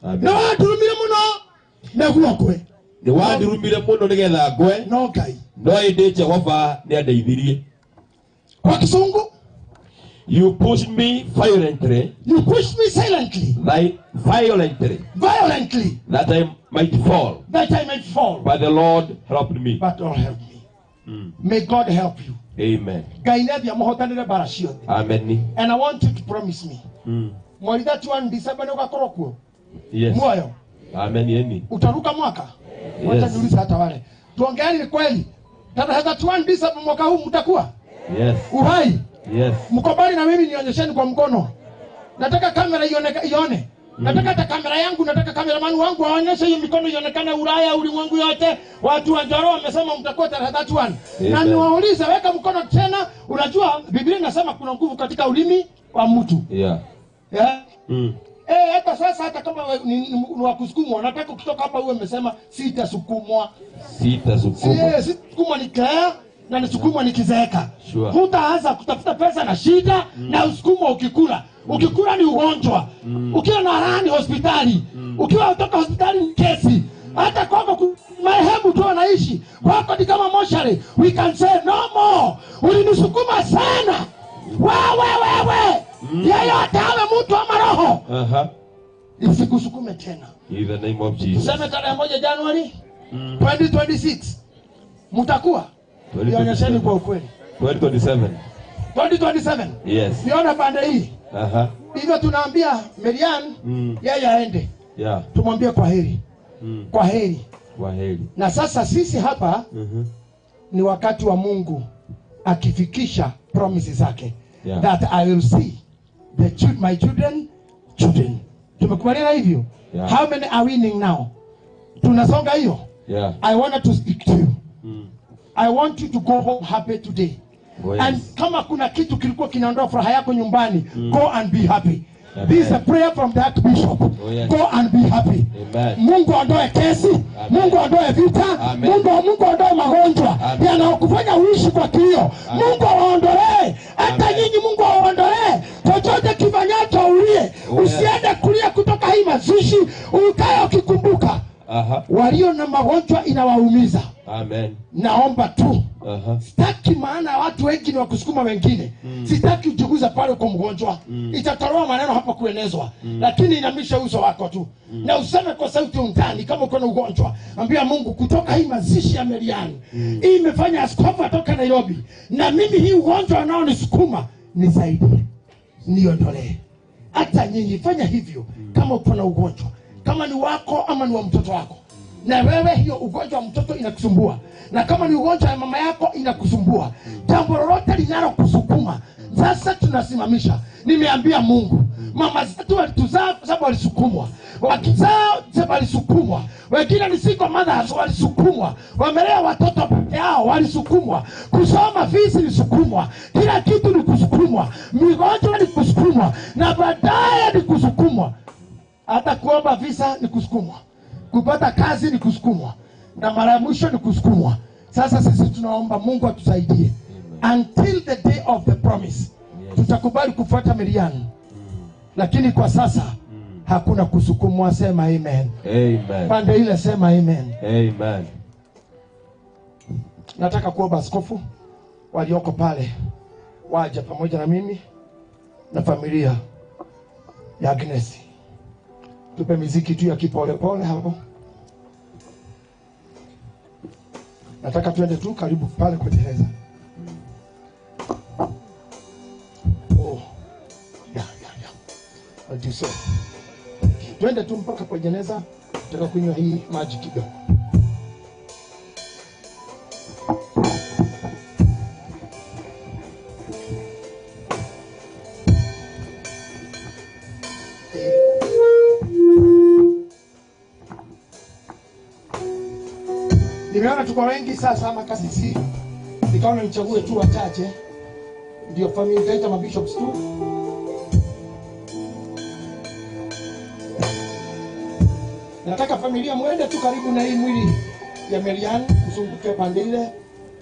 Amen. Na waturumire muno neguo kwe. Ni wathurumire muno nigetha ngwe. No Ngai. No inde Jehova ni andeithirie. Kwa Kisungu, you pushed me violently. You pushed me silently. Violently. That I might fall. That I might fall. But the Lord helped me. But God helped me. May God help you. Amen. Amen. And I want you to promise me. Mwali that one December no gakorokuo. Yes. Moyo. Amen yeni. Utaruka mwaka. Wacha niulize hata wale. Tuongeani ni kweli. Tarehe 1 December mwaka huu mtakuwa? Yes. Uhai. Yes. Mkobali na mimi nionyesheni kwa mkono. Nataka kamera ione. Nataka hata kamera yangu, nataka cameraman wangu aonyeshe hiyo mikono ionekane Ulaya, ulimwengu yote. Watu wa Njoro wamesema mtakuwa tarehe 31. Na niwaulize, weka mkono tena. Unajua Biblia inasema kuna nguvu katika ulimi wa mtu. Yeah. Yeah. Hata sasa hata kama ni wa kusukumwa, nataka kutoka hapa uwe umesema sitasukumwa. Sitasukumwa ni clear na nisukumwa nikizeeka. Sure. Hutaanza kutafuta pesa na shida na usukumwa ukikula. Ukikula ni ugonjwa. Ukiwa na rani hospitali. Ukiwa kutoka hospitali ni kesi. Hata kwako mahebu tu anaishi. Kwako ni kama moshari. We can say no more. Ulinisukuma sana. Wewe. Yeye atawe mtu wa maroho. Isikusukume tena. In the name of Jesus. Sema tarehe 1 Januari 2026. Mtakuwa. Nionyesheni kwa ukweli. 2027. Yes. Niona pande hii. Hivyo tunaambia Maryanne yeye aende. Yeah. Tumwambie kwa heri. Kwa heri. Kwa heri. Na sasa sisi hapa ni wakati wa Mungu akifikisha promises zake. Yeah. That I will see my children. Tumekubaliana hivyo? Yeah. How many are winning now? Tunasonga hiyo? Yeah. I want to speak to you. I want you to go home happy today. Oh, yes. And kama kuna kitu kilikuwa kinaondoa furaha yako nyumbani, go and be happy. Amen. This is a prayer from the Archbishop. Oh, yes. Go and be happy. Amen. Mungu ondoe kesi. Amen. Mungu ondoe vita. Amen. Mungu ondoe magonjwa yanayokufanya uishi kwa kilio. Mungu aondolee. Hata nyinyi Mungu aondolee. Chochote kifanyacho ulie. Usiende kulia kutoka hii mazishi, ukae ukikumbuka. Walio na magonjwa inawaumiza. Amen. Naomba tu. Sitaki maana watu wengi ni wakusukuma wengine. Sitaki ujuguza pale kwa mgonjwa. Itatolewa maneno hapa kuenezwa. Lakini inamisha uso wako tu. Na useme kwa sauti undani kama uko na ugonjwa. Ambia Mungu kutoka hii mazishi ya Maryanne. Hii imefanya askofu atoka Nairobi. Na mimi hii ugonjwa nao nisukuma. Nisaidie. Niondolee. Hata nyinyi fanya hivyo kama uko na ugonjwa. Kama ni wako ama ni wa mtoto wako. Na wewe hiyo ugonjwa wa mtoto inakusumbua. Na kama ni ugonjwa wa mama yako inakusumbua. Jambo lolote linalokusukuma. Sasa tunasimamisha. Nimeambia Mungu. Mama zetu walituzaa kwa sababu walisukumwa. Wakizaa sababu walisukumwa. Wengine ni single mothers walisukumwa. Wamelea watoto peke yao walisukumwa. Kusoma fees ni sukumwa. Kila kitu ni kusukumwa. Migonjwa ni kusukumwa. Na baadaye ni kusukumwa. Hata kuomba visa ni kusukumwa. Kupata kazi ni kusukumwa. Na mara ya mwisho ni kusukumwa. Sasa sisi tunaomba Mungu atusaidie. Until the day of the promise. Tutakubali kufuata Maryanne. Lakini kwa sasa hakuna kusukumwa. Sema amen. Amen. Pande ile sema amen. Amen. Nataka kuomba askofu walioko pale waje pamoja na mimi na familia ya Agnes. Tupe miziki tu ya kipole pole hapo. Nataka tuende tu karibu pale kwa jeneza. Oh. Ya. I'll do so. Tuende tu mpaka kwa jeneza. Nataka kunywa hii maji kidogo. Nimeona tuko wengi sasa makasisi. Nikaona nichague tu wachache. Ndio familia itaita mabishops tu. Nataka familia muende tu karibu na hii mwili ya Maryanne, kuzunguka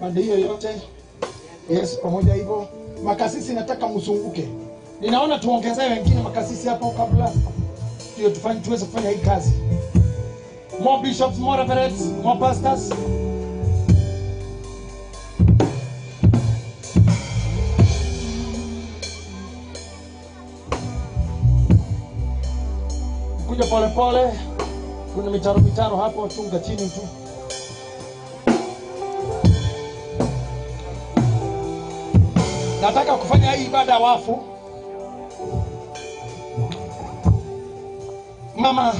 pande hiyo yote. Yes, pamoja hivyo. Makasisi nataka mzunguke. Ninaona tuongezee wengine makasisi hapo kabla ndio tuweze kufanya hii kazi. More bishops, more reverends, more pastors. Kuja pole pole. Kuna mitaro hapo, chunga chini tu. Nataka kufanya hii ibada ya wafu. Mama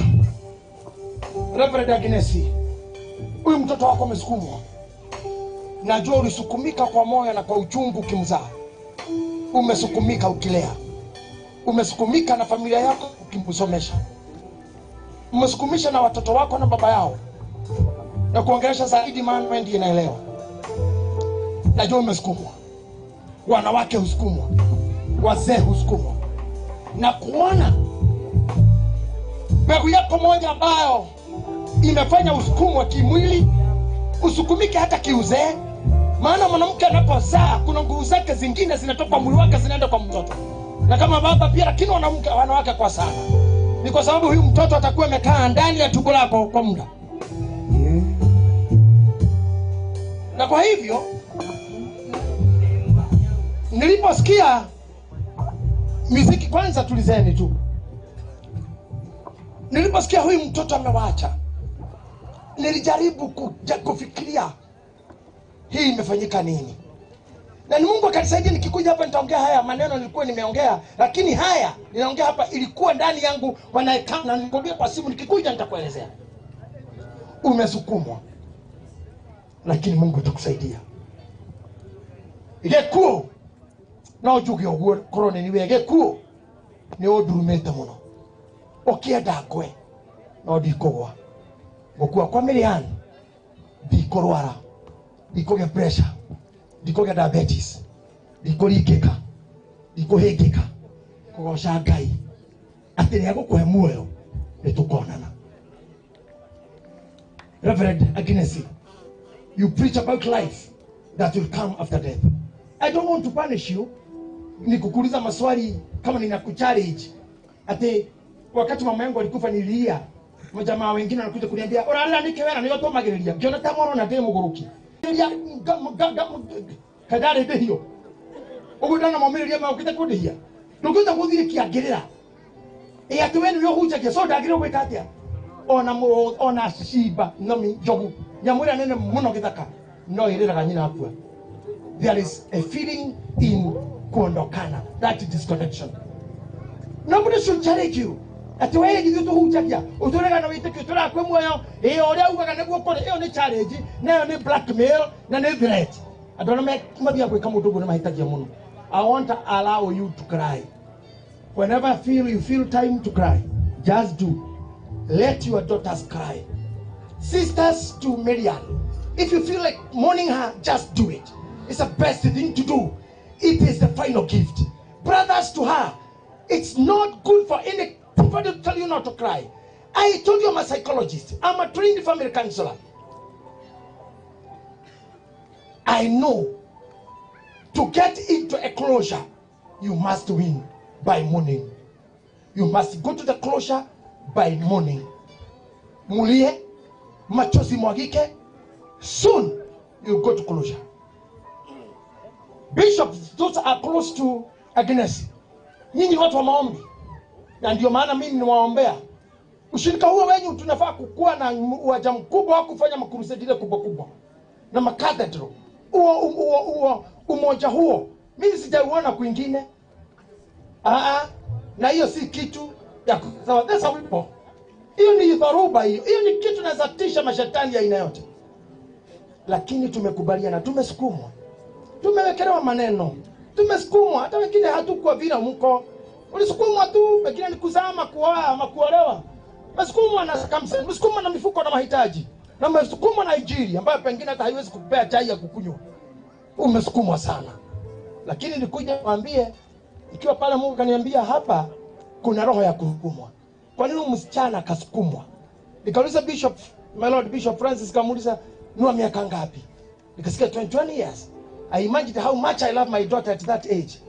Reverend Agnes, huyu mtoto wako amesukumwa. Najua ulisukumika kwa moyo na kwa uchungu kimzaa. Umesukumika ukilea. Umesukumika na familia yako ukimsomesha. Umesukumisha na watoto wako na baba yao. Na kuongelesha zaidi maana wewe ndiye unaelewa. Najua umesukumwa. Wanawake husukumwa. Wazee husukumwa. Na kuona mbegu yako moja ambayo imefanya usukumwa kimwili, usukumike hata kiuzee. Maana mwanamke anapozaa kuna nguvu zake zingine zinatoka mwili wake zinaenda kwa mtoto. Na kama baba pia, lakini wanawake kwa sana. Ni kwa sababu huyu mtoto atakuwa amekaa ndani ya tumbo lako kwa muda. Na kwa hivyo niliposikia muziki, kwanza tulizeni tu. Niliposikia huyu mtoto amewaacha, nilijaribu kufikiria hii imefanyika nini. Na ni Mungu akanisaidia, nikikuja hapa nitaongea haya maneno nilikuwa nimeongea, lakini haya ninaongea hapa ilikuwa ndani yangu wanaekaa na nikwambia kwa simu, nikikuja nitakuelezea. Umesukumwa, lakini Mungu atakusaidia. Igekuo na ujuge ogwo korone ni wege kuo ni odurumete muno. Okienda kwe no ndikogwa. Gukua kwa Maryanne ndikorwara, ndikoge pressure, ndikoge diabetes, ndikorikeka, ndikuhingika, kugoca Ngai ati ni agukuhe muoyo nitukonana. Reverend Agnes, you preach about life that will come after death. I don't want to punish you. Nikukuuliza maswali kama ninakuchallenge. Ati wakati mama yangu alikufa nilia, majamaa wengine wanakuja kuniambia orala nikewera niyo tomagiriria. Kiona tamoro na demo guruki. Nilia kadare behio. Ugudana mamiria ma ukita kudihia. Nduguza kuthire kiagirira. Ati wenu yo hujagia so dagire gwikatia. Ona shiba nomi jogu. Nyamwira nene muno githaka. No iriraga nyina akua. There is a feeling in kuondokana, that disconnection. Nobody should challenge you. Ati wewe githi tu hujagia uturega na witeke utura kwe muoyo oria ugaga neguo kore ni challenge nayo ni blackmail na ni threat. Adona me mabia gwika mundu guo na mahitaji muno. I want to allow you to cry. Whenever you feel time to cry, just do. Let your daughters cry. Sisters to Maryanne, if you feel like mourning her, just do it. It's the best thing to do. It is the final gift. Brothers to her, it's not good for anybody to tell you not to cry. I told you I'm a psychologist. I'm a trained family counselor. I know to get into a closure, you must win by mourning. You must go to the closure by mourning. Mulie, machozi mwagike. Soon, you go to closure. Bishops, those are close to Agnes. Nyinyi watu wa maombi. Na ndio maana mimi niwaombea. Ushirika huo wenyu tunafaa kukua na uwanja mkubwa wa kufanya makurusedi ile kubwa kubwa. Na makathedral. Umoja huo. Mimi sijauona kwingine. Na hiyo si kitu ya sawa. That's how we go. Hiyo ni dharuba hiyo. Hiyo ni kitu na zatisha mashetani ya aina yote. Lakini tumekubaliana, tumesukumwa. Tumewekelewa maneno. Tumesukumwa, hata wengine hatukuwa vile mko. Ulisukumwa tu, pengine ni kuzama, kuoa ama kuolewa. Masukumwa na circumstance, masukumwa na mifuko na mahitaji. Na masukumwa na Njeri ambayo pengine hata haiwezi kupea chai ya kukunywa. Umesukumwa sana. Lakini nikuja kuambie, ikiwa pale Mungu kaniambia hapa kuna roho ya kusukumwa. Kwa nini msichana kasukumwa? Nikauliza Bishop, my Lord Bishop Francis, kamuuliza ni miaka ngapi? Nikasikia 20 years. I imagined how much I love my daughter at that age.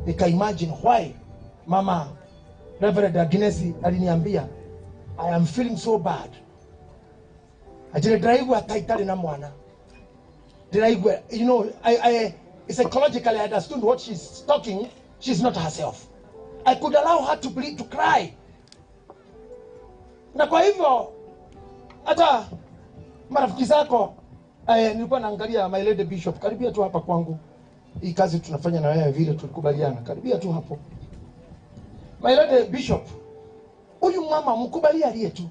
Nika imagine why Mama Reverend Agnes aliniambia I am feeling so bad. Ajile drive ataitali na mwana. Drive, you know, I psychologically understood what she's talking. She's not herself. I could allow her to bleed, to cry. Na kwa hivyo hata marafiki zako nilikuwa naangalia my lady Bishop karibia tu hapa kwangu. Hii kazi tunafanya na wewe vile tulikubaliana. Karibia tu hapo. My lady Bishop, huyu mama mkubalia aliye tu.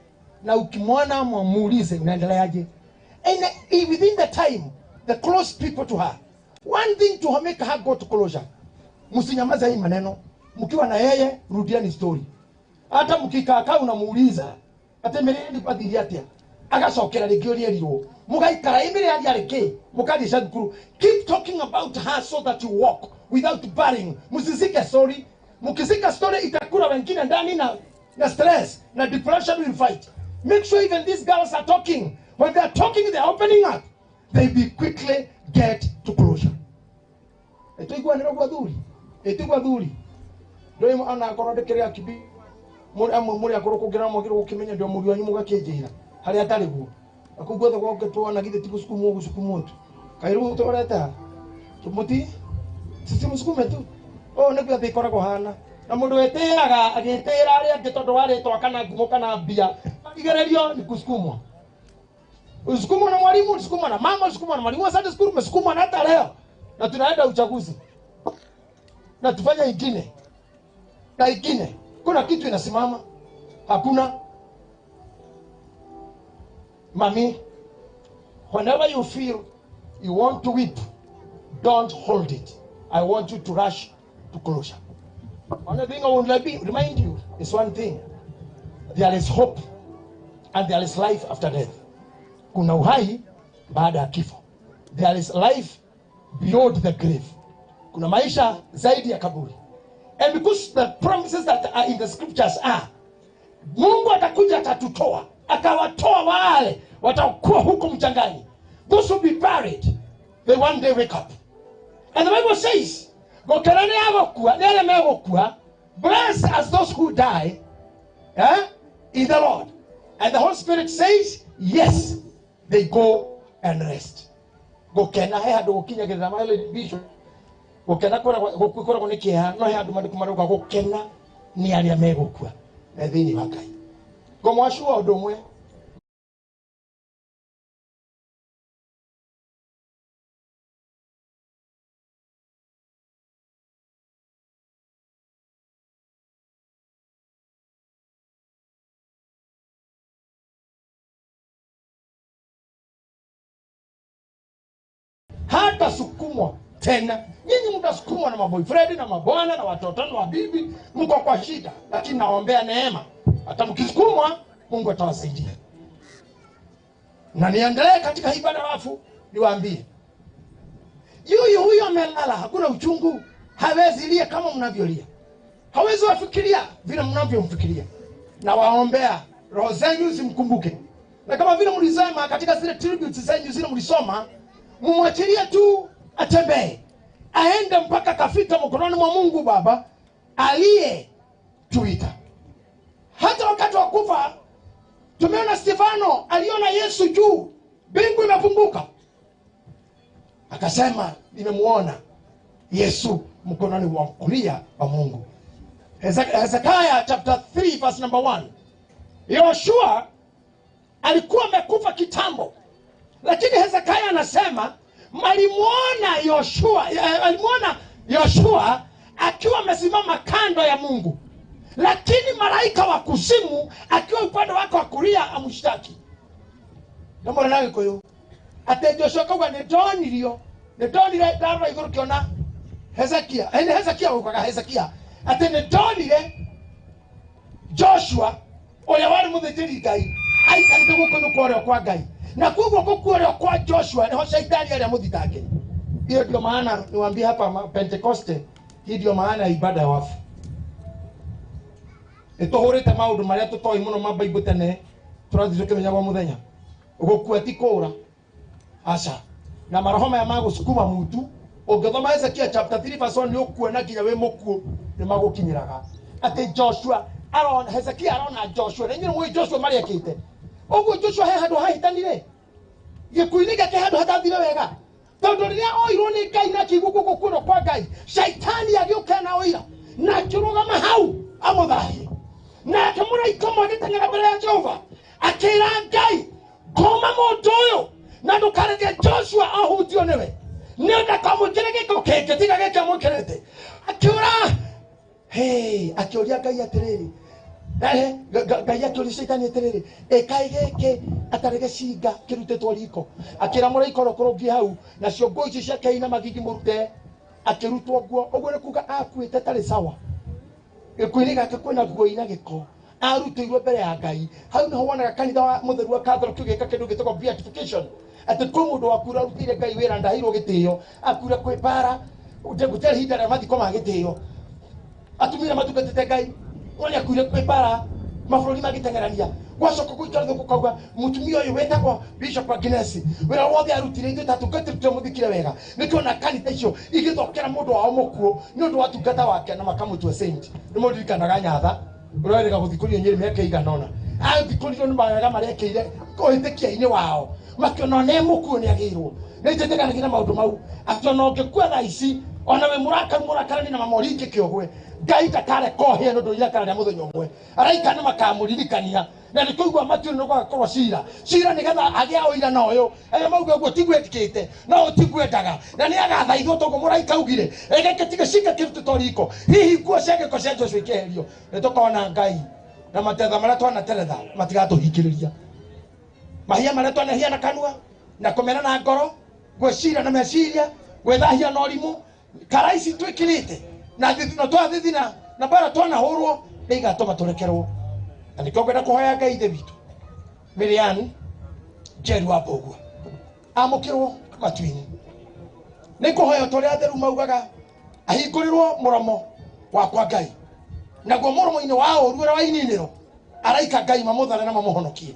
Na ukimwona muulize unaendeleaje. And within the time, the close people to her, one thing to make her go to closure. Msinyamaza hii maneno. Mkiwa na yeye rudiani story. Hata mkikaa unamuuliza atemereni padiri atia. Agacokera rigiori eriro. Mugaikara imbere ya yareke. Mukadisha dukuru. Keep talking about her so that you walk without burying. Musisike story. Mukisika story itakura wengine ndani na stress na depression will fight. Make sure even these girls are talking. When they are talking, they are opening up. They be quickly get to closure. Etuigwa nero gwaduri. Etuigwa duri. Ndio ana akorondekerea kibi. Muri akorokugira mugiro gukimenya ndio muri wanyu mugakenjira. Hari atari guo. Akugwetha goke twana githe tigusukumwo gusukumwo. Kairu toreta. Tumuti. Sisi musukume tu. Ne kwa thikora ko hana. Na mundu etiraga agitira ari angi tondu wari twakana ngumo kana mbia. Igererio ni kusukumwa. Usukumwa na mwalimu, usukumwa na mama, usukumwa na mwalimu. Sunday school umesukumwa na hata leo. Na tunaenda uchaguzi. Na tufanya ingine. Na ingine. Kuna kitu inasimama? Hakuna. Mami, whenever you feel you want to weep, don't hold it. I want you to rush to closure. One thing I would remind you is one thing. There is hope and there is life after death. Kuna uhai baada ya kifo. There is life beyond the grave. Kuna maisha zaidi ya kaburi. And because the promises that are in the scriptures are, Mungu atakuja atatutoa, akawatoa wale watakuwa huko mchangani. Those who be buried, they one day wake up. And the Bible says, blessed as those who die in the Lord. And the Holy Spirit says, yes, they go and rest. Gokena he hadu gokinya githama my Bishop. Gokena kora kunikia no he hadu mandikumaruka gokena ni aria megukua na thini wa Ngai. Ngomwashua undu mwe. Hata sukumwa tena. Nyinyi mtasukumwa na maboyfriend na mabwana na watoto na wabibi, mko kwa shida, lakini naombea neema. Hata mkisukumwa Mungu atawasaidia. Na niendelee katika ibada wafu niwaambie. Huyu amelala, hakuna uchungu, hawezi lia kama mnavyolia. Hawezi wafikiria vile mnavyomfikiria. Na waombea roho zenu zimkumbuke. Na kama vile mlisema katika zile tributes zenu zile mlisoma, mumwachilie tu atembee. Aende mpaka kafika mkononi mwa Mungu Baba aliye tuita. Hata wakati wa kufa tumeona Stefano aliona Yesu juu, mbingu imefunguka. akasema nimemuona Yesu mkononi wa kulia wa Mungu. Hezekiah chapter 3 verse number 1. Yoshua alikuwa amekufa kitambo, lakini Hezekiah anasema alimuona Yoshua akiwa amesimama kando ya Mungu, lakini malaika wa kuzimu akiwa upande wake wa kulia amshtaki. Ndio nani koyo ate Joshua kwa ndonire ndaro iguru kiona Hezekiah ukaga Hezekiah ate ndonire Joshua oya wari muthejeri Ngai aikarite gukono kwore kwa Ngai, na kugo gukwore kwa Joshua niho shaitani ali amuthitange. Hiyo ndio maana niwaambia hapa Pentecoste, hii ndio maana ibada ya wafu. Etohorete maundu maria tutoi muno ma Bible tene turathire kemenya wa muthenya ugukua tikura asa na marahoma ya mago sukuma mutu ungethoma Hezekiah chapter 3 verse 1 ni ukuona nginya we mukuo ni magukinyiraga ate Joshua aron Hezekiah arona Joshua na nyiro Joshua mari akite oguo Joshua he handu hahitanire gikuiniga ke handu hatathire wega tondu riria oirwo ni Ngai na kigugu kuno kwa Ngai shaitani agiuka na oira na kirugama hau amuthahi na kamuraika magitengera mbere ya Jehova akira Ngai koma mundu uyu na ndukareke Joshua ahutio niwe nenda kamukirege kokeke tiga geke mukirete akiura akioria Ngai atiriri Ngai akioria shaitani atiriri ekaigeke atarege cinga kirutetwo riko akira muraika rokorongi hau na cio ngoici cia kaina magigi murute akirutwo guo uguo ni kuga akuite tari sawa ikuini gake kwena guo ina giko arutirwo mbere ya Ngai hau niho wonaga kanitha wa mutheru wa Catholic ugeka kindu gitagwo beatification ati kwa mundu wakura rutire Ngai wira ndahirwo gitio akura kwi bara gutari hinda ya mathiko ma gitio atumira matugatete Ngai onya kure kwi bara mabũrũri magitengerania gwacoka guikara thuku kauga mutumia uyu wetagwo Bishop Agnes wira wothe arutire ithu tatungate muthikire wega nikiona kanitha icio igithokera mundu wao mukuo ni undu wa tungata wake na makamutwe saint ni mundu ikanaga nyatha urarega guthikurio Njeri meke iganona athikurio ni mawega marekeire kohitekia-ini wao makiona ne mukuo ni agirwo niteteka na maundu mau akiona ungekua thaa ici ona we murakarani na mamoringi kiogwe Ngai takare kohia no ndoira kana muthenya umwe araika na makamuririkania na nikuigwa matu no gwakorwo cira nigetha agia oira na uyu mauga guo tigwetikite no tigwendaga na ni agatha ithu togo muraika ugire egeke tigacinga kirutu toriko hihi kuo cege ko cenjo cikeherio nitukona Ngai na matetha maria twana teretha matigatuhikiriria mahia maria twana hia na kanua na kumena na ngoro gwicira na meciria gwethahia na orimu karaisi twikirite na twathithina na bara twana hurwo igatuma turekerwo ani kogenda kuhoya Ngai ithe witu Maryanne Njeri wa Mbugua amukirwo matwini ni kuhoya tore atheru maugaga ahingũrirwo muromo wakwa Ngai naguo muromo-ini wa ũru wa ininĩro araika Ngai mamuthare na mamuhonokie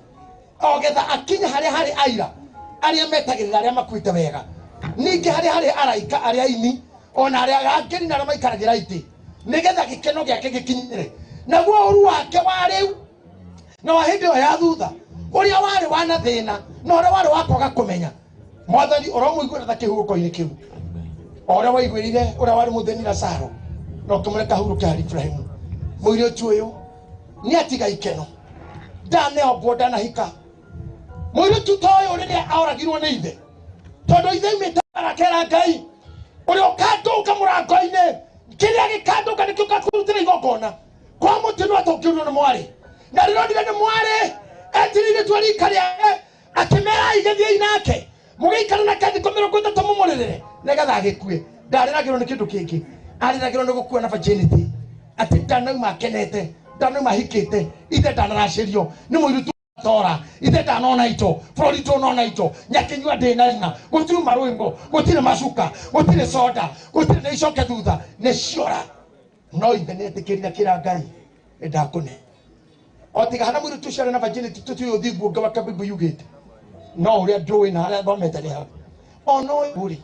ogetha akinya haria hari aira aria metagirira aria makuite wega ningi hari araika aria ini ona aria angeni na maikaragira iti nigetha gikeno giake gikinyire naguo ũru wake wa riu na wa hindi ya thutha uria wari wana thina na uria wari wakwaga kumenya mwathani uramuigwira ta kihuruko-ini kiu uria waigwirire uria wari mutheni na Saro no kumureka huruke hari Ibrahimu muiritu uyu ni atiga ikeno ndane oboda na hika muiritu toyo uria auragirwo ni ithe tondu ithe imetara kera Ngai uria ukanduka murango-ini kiria gikanduka nikio gakurutira igongona kwa mutino atokirwo ni mwari na rirondire ni mwari etirire twarika riake akimera igethie nake mugeikara na kathiko 30 mumurire nigetha agikue ndariragirwo ni kindu kingi ariragirwo ni gukua na virginity ati ndanauma akenete ndanauma hikite ithe ndanaracirio ni muiritu tora ithe ndanona ito florito nona ito nyakinywa ndina gutiri marwimbo gutiri macuka gutiri soda gutiri na icoke thutha ni ciora no ithe netikirira kira Ngai ndakune otiga hana muiritu ciara na virginity tutuyo thiguo ngawa kabibu yugite no uria ndui na aria thomete ni hapo ono buri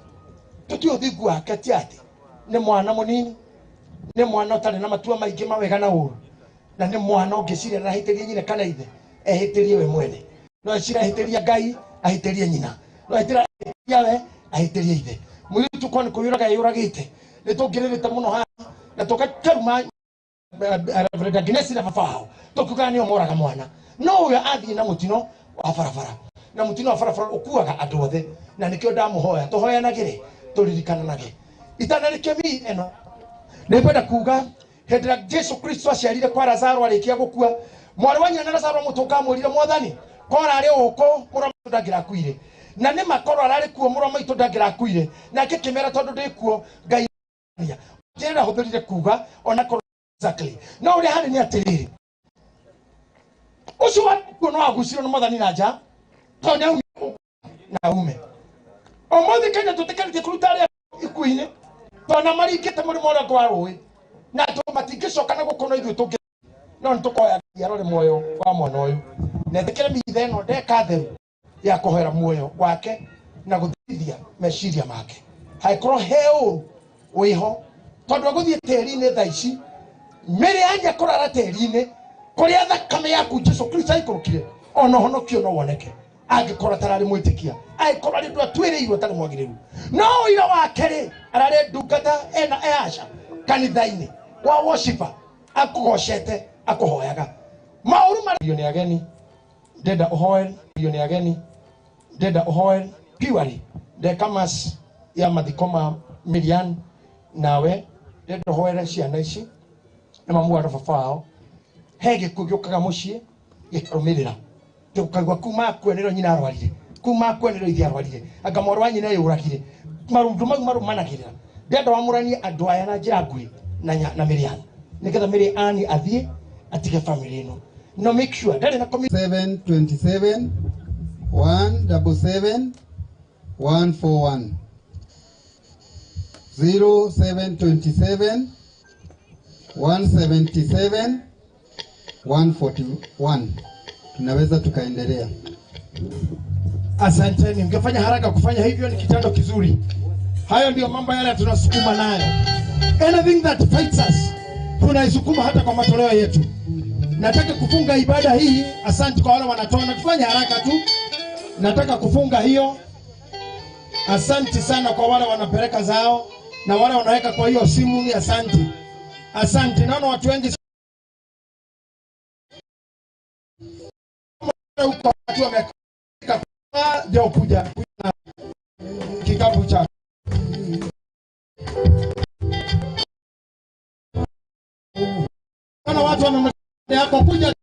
tutuyo thiguo akati ati ni mwana munini ni mwana utari na matua maingi mawega na uru na ni mwana ungiciria na hitirie nyina kana ithe ehitirie we mwene no ecira hitiria Ngai ahitirie nyina no ehitiria we ahiteria ithe mwitu kwani kuyuraga yuragite nitungirite muno ha na tukakaruma Reverend Agnes na baba tukuga ni omoraga mwana no uyo athie na mutino wa farafara na mutino wa farafara ukuaga andu othe na nikio ndamuhoya tuhoya nagire turirikana nage itana rikemi eno nĩkwenda kuga hĩndĩ ĩrĩa Jesu Kristo aciarire kwa Lazaro arĩkia gũkua mwarĩ wa nyina na Lazaro mũtũnga amwĩrire mwathani korwo arĩ ũkũ mũrũ maitũ ndangĩrakuire na nĩ makorwo ararĩ kuo mũrũ maitũ ndangĩrakuire na ngĩkĩmera tondũ ndĩ kuo Ngai njĩra hũthĩrire kuga ona korwo exactly no ũrĩa harĩ nĩ atĩrĩrĩ ũcio wa kuo no agucirwo nĩ mwathani na nja tondũ na ume ũmũthĩ Kenya tũtikarĩtie kũruta arĩa ikuũ-inĩ tona maringite murimo ura kwa rũĩ na matingĩcoka na gũkũna ithuĩ tũngĩ no nĩtũkoya arore muoyo wa mwana ũyũ na thikĩre mithe ĩno ndeka theru ya kũhoera muoyo wake na gũthithia meciria make haikorwo he ũru wĩho tondũ agũthiĩ tĩri-inĩ thaa ici mĩrĩ yanya kũrara tĩri-inĩ kũrĩa thakame yaku Jesu Kristo aikũrũkire ona ũhonokio no woneke angĩkorwo tararĩ mwĩtĩkia angĩkorwo arĩ ndũ atuĩrĩirwo tarĩ mwagĩrĩru no ira wake rĩ ararĩ ndungata ena easha kanitha-inĩ wa worshiper akũgocete akũhoyaga maũru marĩ nĩ ageni ndenda ũhoe nĩ ageni ndenda ũhoe piwari ndekamas ya mathiko ma Maryanne nawe ndenda ũhoere ciana ici na mamu wa baba wao he gĩkuũ gĩũkaga mũciĩ gĩkarũmĩrĩra tukagwa kuma kwenero nyina arwarire kuma kwenero ithi arwarire anga moro wa nyina yuragire marundu mau managirira ndenda wamuranie andu aya na njira ngui na Maryanne nigetha Maryanne athie atige family ino no make sure ndari na 727 177 141 0727 177 141 tunaweza tukaendelea. Asanteni, mngefanya haraka kufanya hivyo, ni kitendo kizuri. Hayo ndio mambo yale tunasukuma nayo. Anything that fights us tunaisukuma hata kwa matoleo yetu. Nataka kufunga ibada hii. Asante kwa wale wanatoa, na tufanye haraka tu. Nataka kufunga hiyo. Asante sana kwa wale wanapeleka zao na wale wanaweka kwa hiyo simu, ni asante. Asante, naona watu wengi huko watu wameka ndio kuja kikapu cha kana watu wamemlea kwa kuja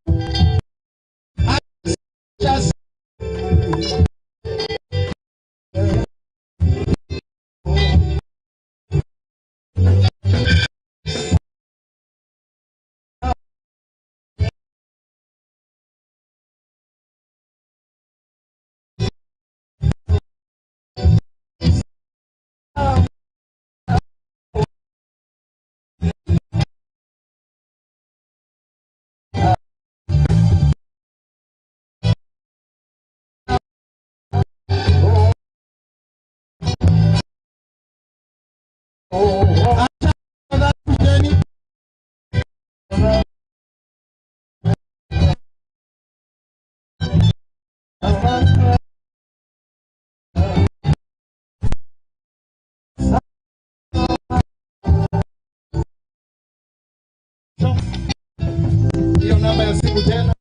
hiyo namba ya simu tena.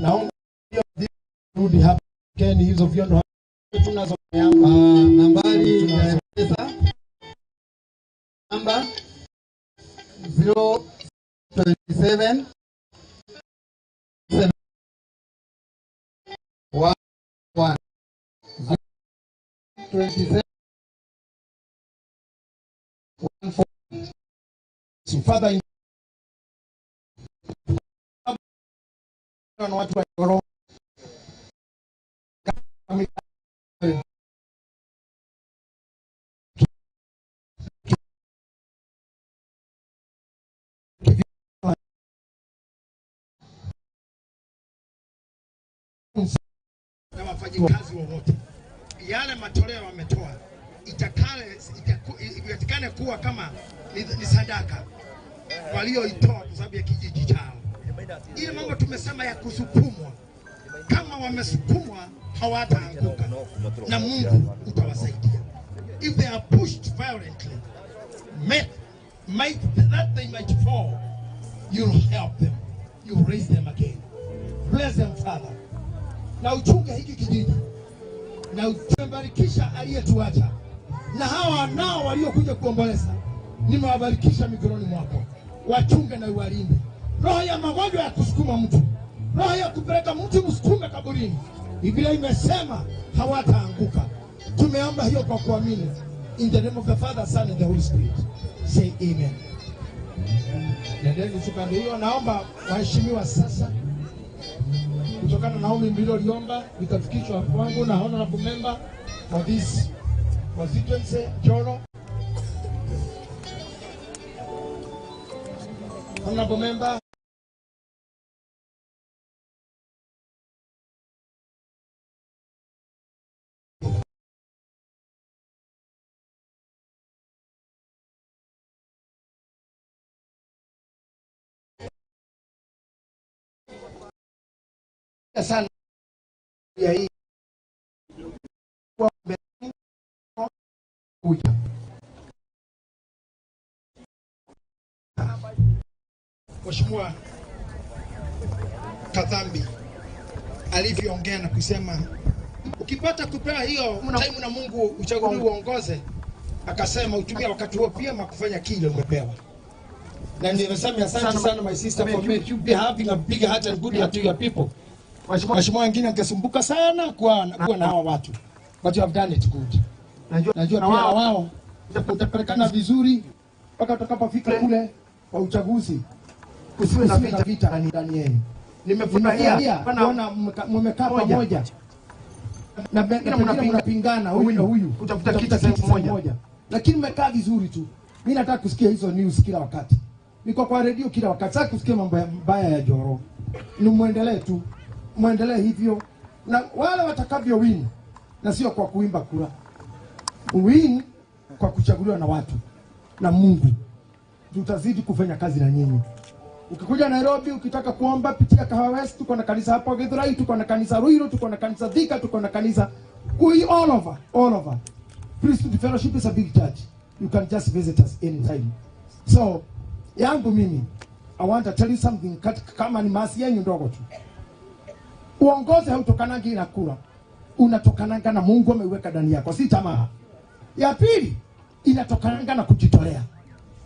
Naomba rudi hapa keni hizo vyondo tunazo nambari ya pesa namba 027 1 27 so father na watu wa Koro na wafanyikazi wote yale matoleo wametoa itakane kuwa kama ni sadaka walioitoa kwa sababu ya kijiji chao. ile mambo tumesema ya kusukumwa, kama wamesukumwa hawataanguka na Mungu utawasaidia. If they are pushed violently, that they might fall, you'll help them, you'll raise them again. Bless them, Father. Na uchunge hiki kijiji, na umebarikisha aliyetuacha, na hawa nao waliokuja kuomboleza nimewabarikisha mikononi mwako. Wachunge na uwalinde. Roho ya magonjwa ya kusukuma mtu, roho ya kupeleka mtu msukume kaburini, Biblia imesema hawataanguka. Tumeomba hiyo kwa kuamini. In the name of the Father, Son and the Holy Spirit. Say amen. Nendeni tukande hiyo. Naomba waheshimiwa sasa, kutokana na ombi mliloliomba likafikishwa kwangu na honorable member for this constituency, Joro. Honorable member. Sana ya hii kuja Mheshimiwa Kadhambi alivyoongea na kusema ukipata kupewa hiyo time na Mungu uchaguzi uongoze, akasema utumia wakati huo pia kufanya kile umepewa. Na nimesema asante sana my sister for me you be having a big heart and good heart to your people. Mheshimiwa wengine angesumbuka sana kuwa na hawa watu, but you have done it good. Najua pia wao utapelekana vizuri mpaka utakapofika kule kwa uchaguzi. Usiwe na vita ndani yenu. Nimefurahia kuona mmekaa pamoja na pengine mnapingana huyu na huyu kutafuta kitu sehemu moja, lakini mmekaa vizuri tu. Mimi nataka kusikia hizo news kila wakati, niko kwa radio kila wakati. Sasa kusikia mambo mbaya ya Joro, ni muendelee tu, muendelee hivyo, na wale watakavyo win, na sio kwa kuimba kura, win kwa kuchaguliwa na watu na Mungu. Tutazidi kufanya kazi na nyinyi. Ukikuja Nairobi ukitaka kuomba, pitia Kahawa West, tuko na kanisa hapo Githahi, tuko na kanisa Ruiru, tuko na kanisa Thika, tuko na kanisa all over. Priesthood Fellowship is a big church. You can just visit us anytime. So, yangu mimi, I want to tell you something, kama ni masi yenyu ndogo tu. Uongozi hautokanagi na kura, unatokananga na Mungu ameweka ndani yako, si tamaa. Ya pili, inatokananga na kujitolea.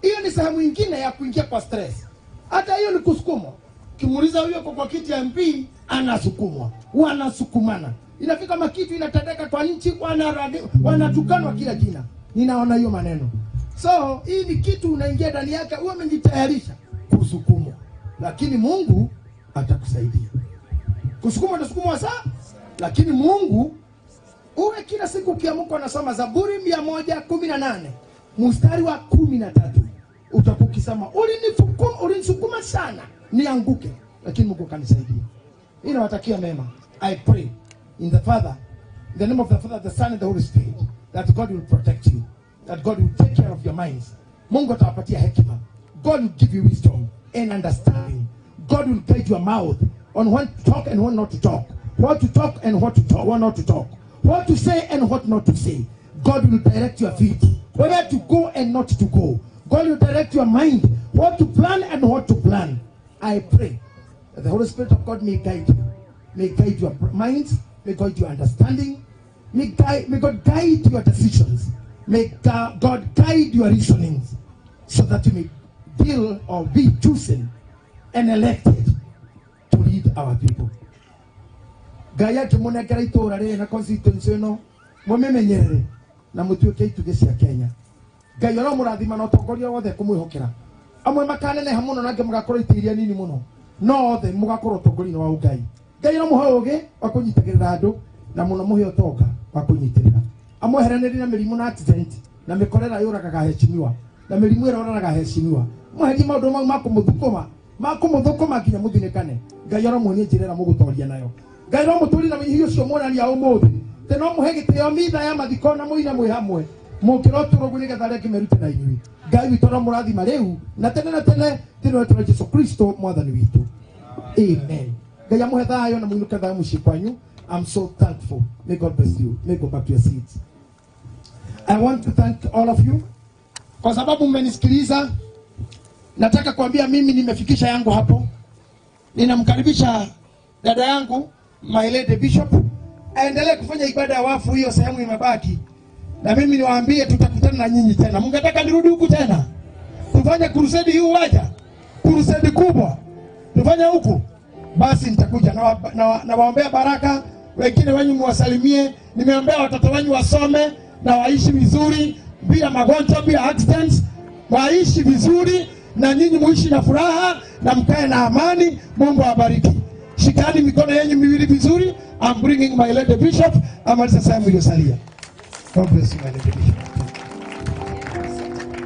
Hiyo ni sehemu nyingine ya kuingia kwa stress. Hata hiyo ni kusukumwa. Kimuuliza huyo kwa kiti ya MP, anasukumwa. Wanasukumana. Inafika makitu inatendeka kwa nchi, wanatukanwa kila jina. Ninaona hiyo maneno. So, hii ni kitu unaingia ndani yake, uwe umejitayarisha kusukumwa. Lakini Mungu atakusaidia. Kusukumwa utasukumwa saa, lakini Mungu uwe kila siku ukiamka unasoma Zaburi 118 mstari wa 13. Utakukisema ulinisukuma sana nianguke, lakini Mungu kanisaidia. Ninawatakia mema. I pray in the name of the Father, the Son and the Holy Spirit, that God will protect you, that God will take care of your minds. Mungu atawapatia hekima. God will give you wisdom and understanding. God will guide your mouth on when to talk and when not to talk, what to talk and what not to talk, what to say and what not to say. God will direct your feet, where to go and not to go. God will direct your mind, what to plan and what to plan. I pray that the Holy Spirit of God may guide you, may guide your minds, may guide your understanding, may God guide your decisions, may God guide your reasonings, so that you may deal or be chosen and elected to lead our people. Gaya kimonekera itora riri na constituency no mumemenyerere na mutuike ituge cia Kenya. Ngai ora murathima na utongoria wothe kumwihokera. Amwe makanene hamuno nange mugakorwo itiria nini muno. No othe mugakorwo utongoria wa Ngai. Ngai ora muhe uge wa kunyitagirira andu na muno muhe utonga wa kunyitirira. Amwe heraniri na mirimu na accident na mikorera yuragaga heshimiwa. Na mirimu iroranaga heshimiwa. Muhe maundu mau makumuthukuma nginya muthinikane. Ngai ora muhe njirira mugutoria nayo. Ngai ora muturi na hiyo cio monania umuthi. Teno muhe gitio mitha ya mathiko na muina mwi hamwe. Mukiroturo guniga thare kimerute na inyui. Ngai witoro murathima riu na tene tino Yesu Kristo mwathani witu. Amen. Gaya muhe thayo na muinuke thayo muciĩ kwanyu. I'm so thankful. May God bless you. May go back to your seats. I want to thank all of you kwa sababu mmenisikiliza. Nataka kuambia mimi nimefikisha yangu hapo. Ninamkaribisha dada yangu my lady bishop aendelee kufanya ibada ya wafu, hiyo sehemu imebaki. Na mimi niwaambie tutakutana na nyinyi tena. Mungetaka nirudi huku tena? Tufanye crusade hii waja. Crusade kubwa. Tufanye huku. Basi nitakuja na waombea baraka, wengine wenyu muwasalimie. Nimeombea watoto wenyu wasome na waishi vizuri bila magonjwa, bila accidents. Waishi vizuri na nyinyi muishi na furaha na mkae na amani. Mungu awabariki. Shikani mikono yenu miwili vizuri. I'm bringing my lady bishop. Amaliza sehemu iliyosalia. God bless you, my lady bishop.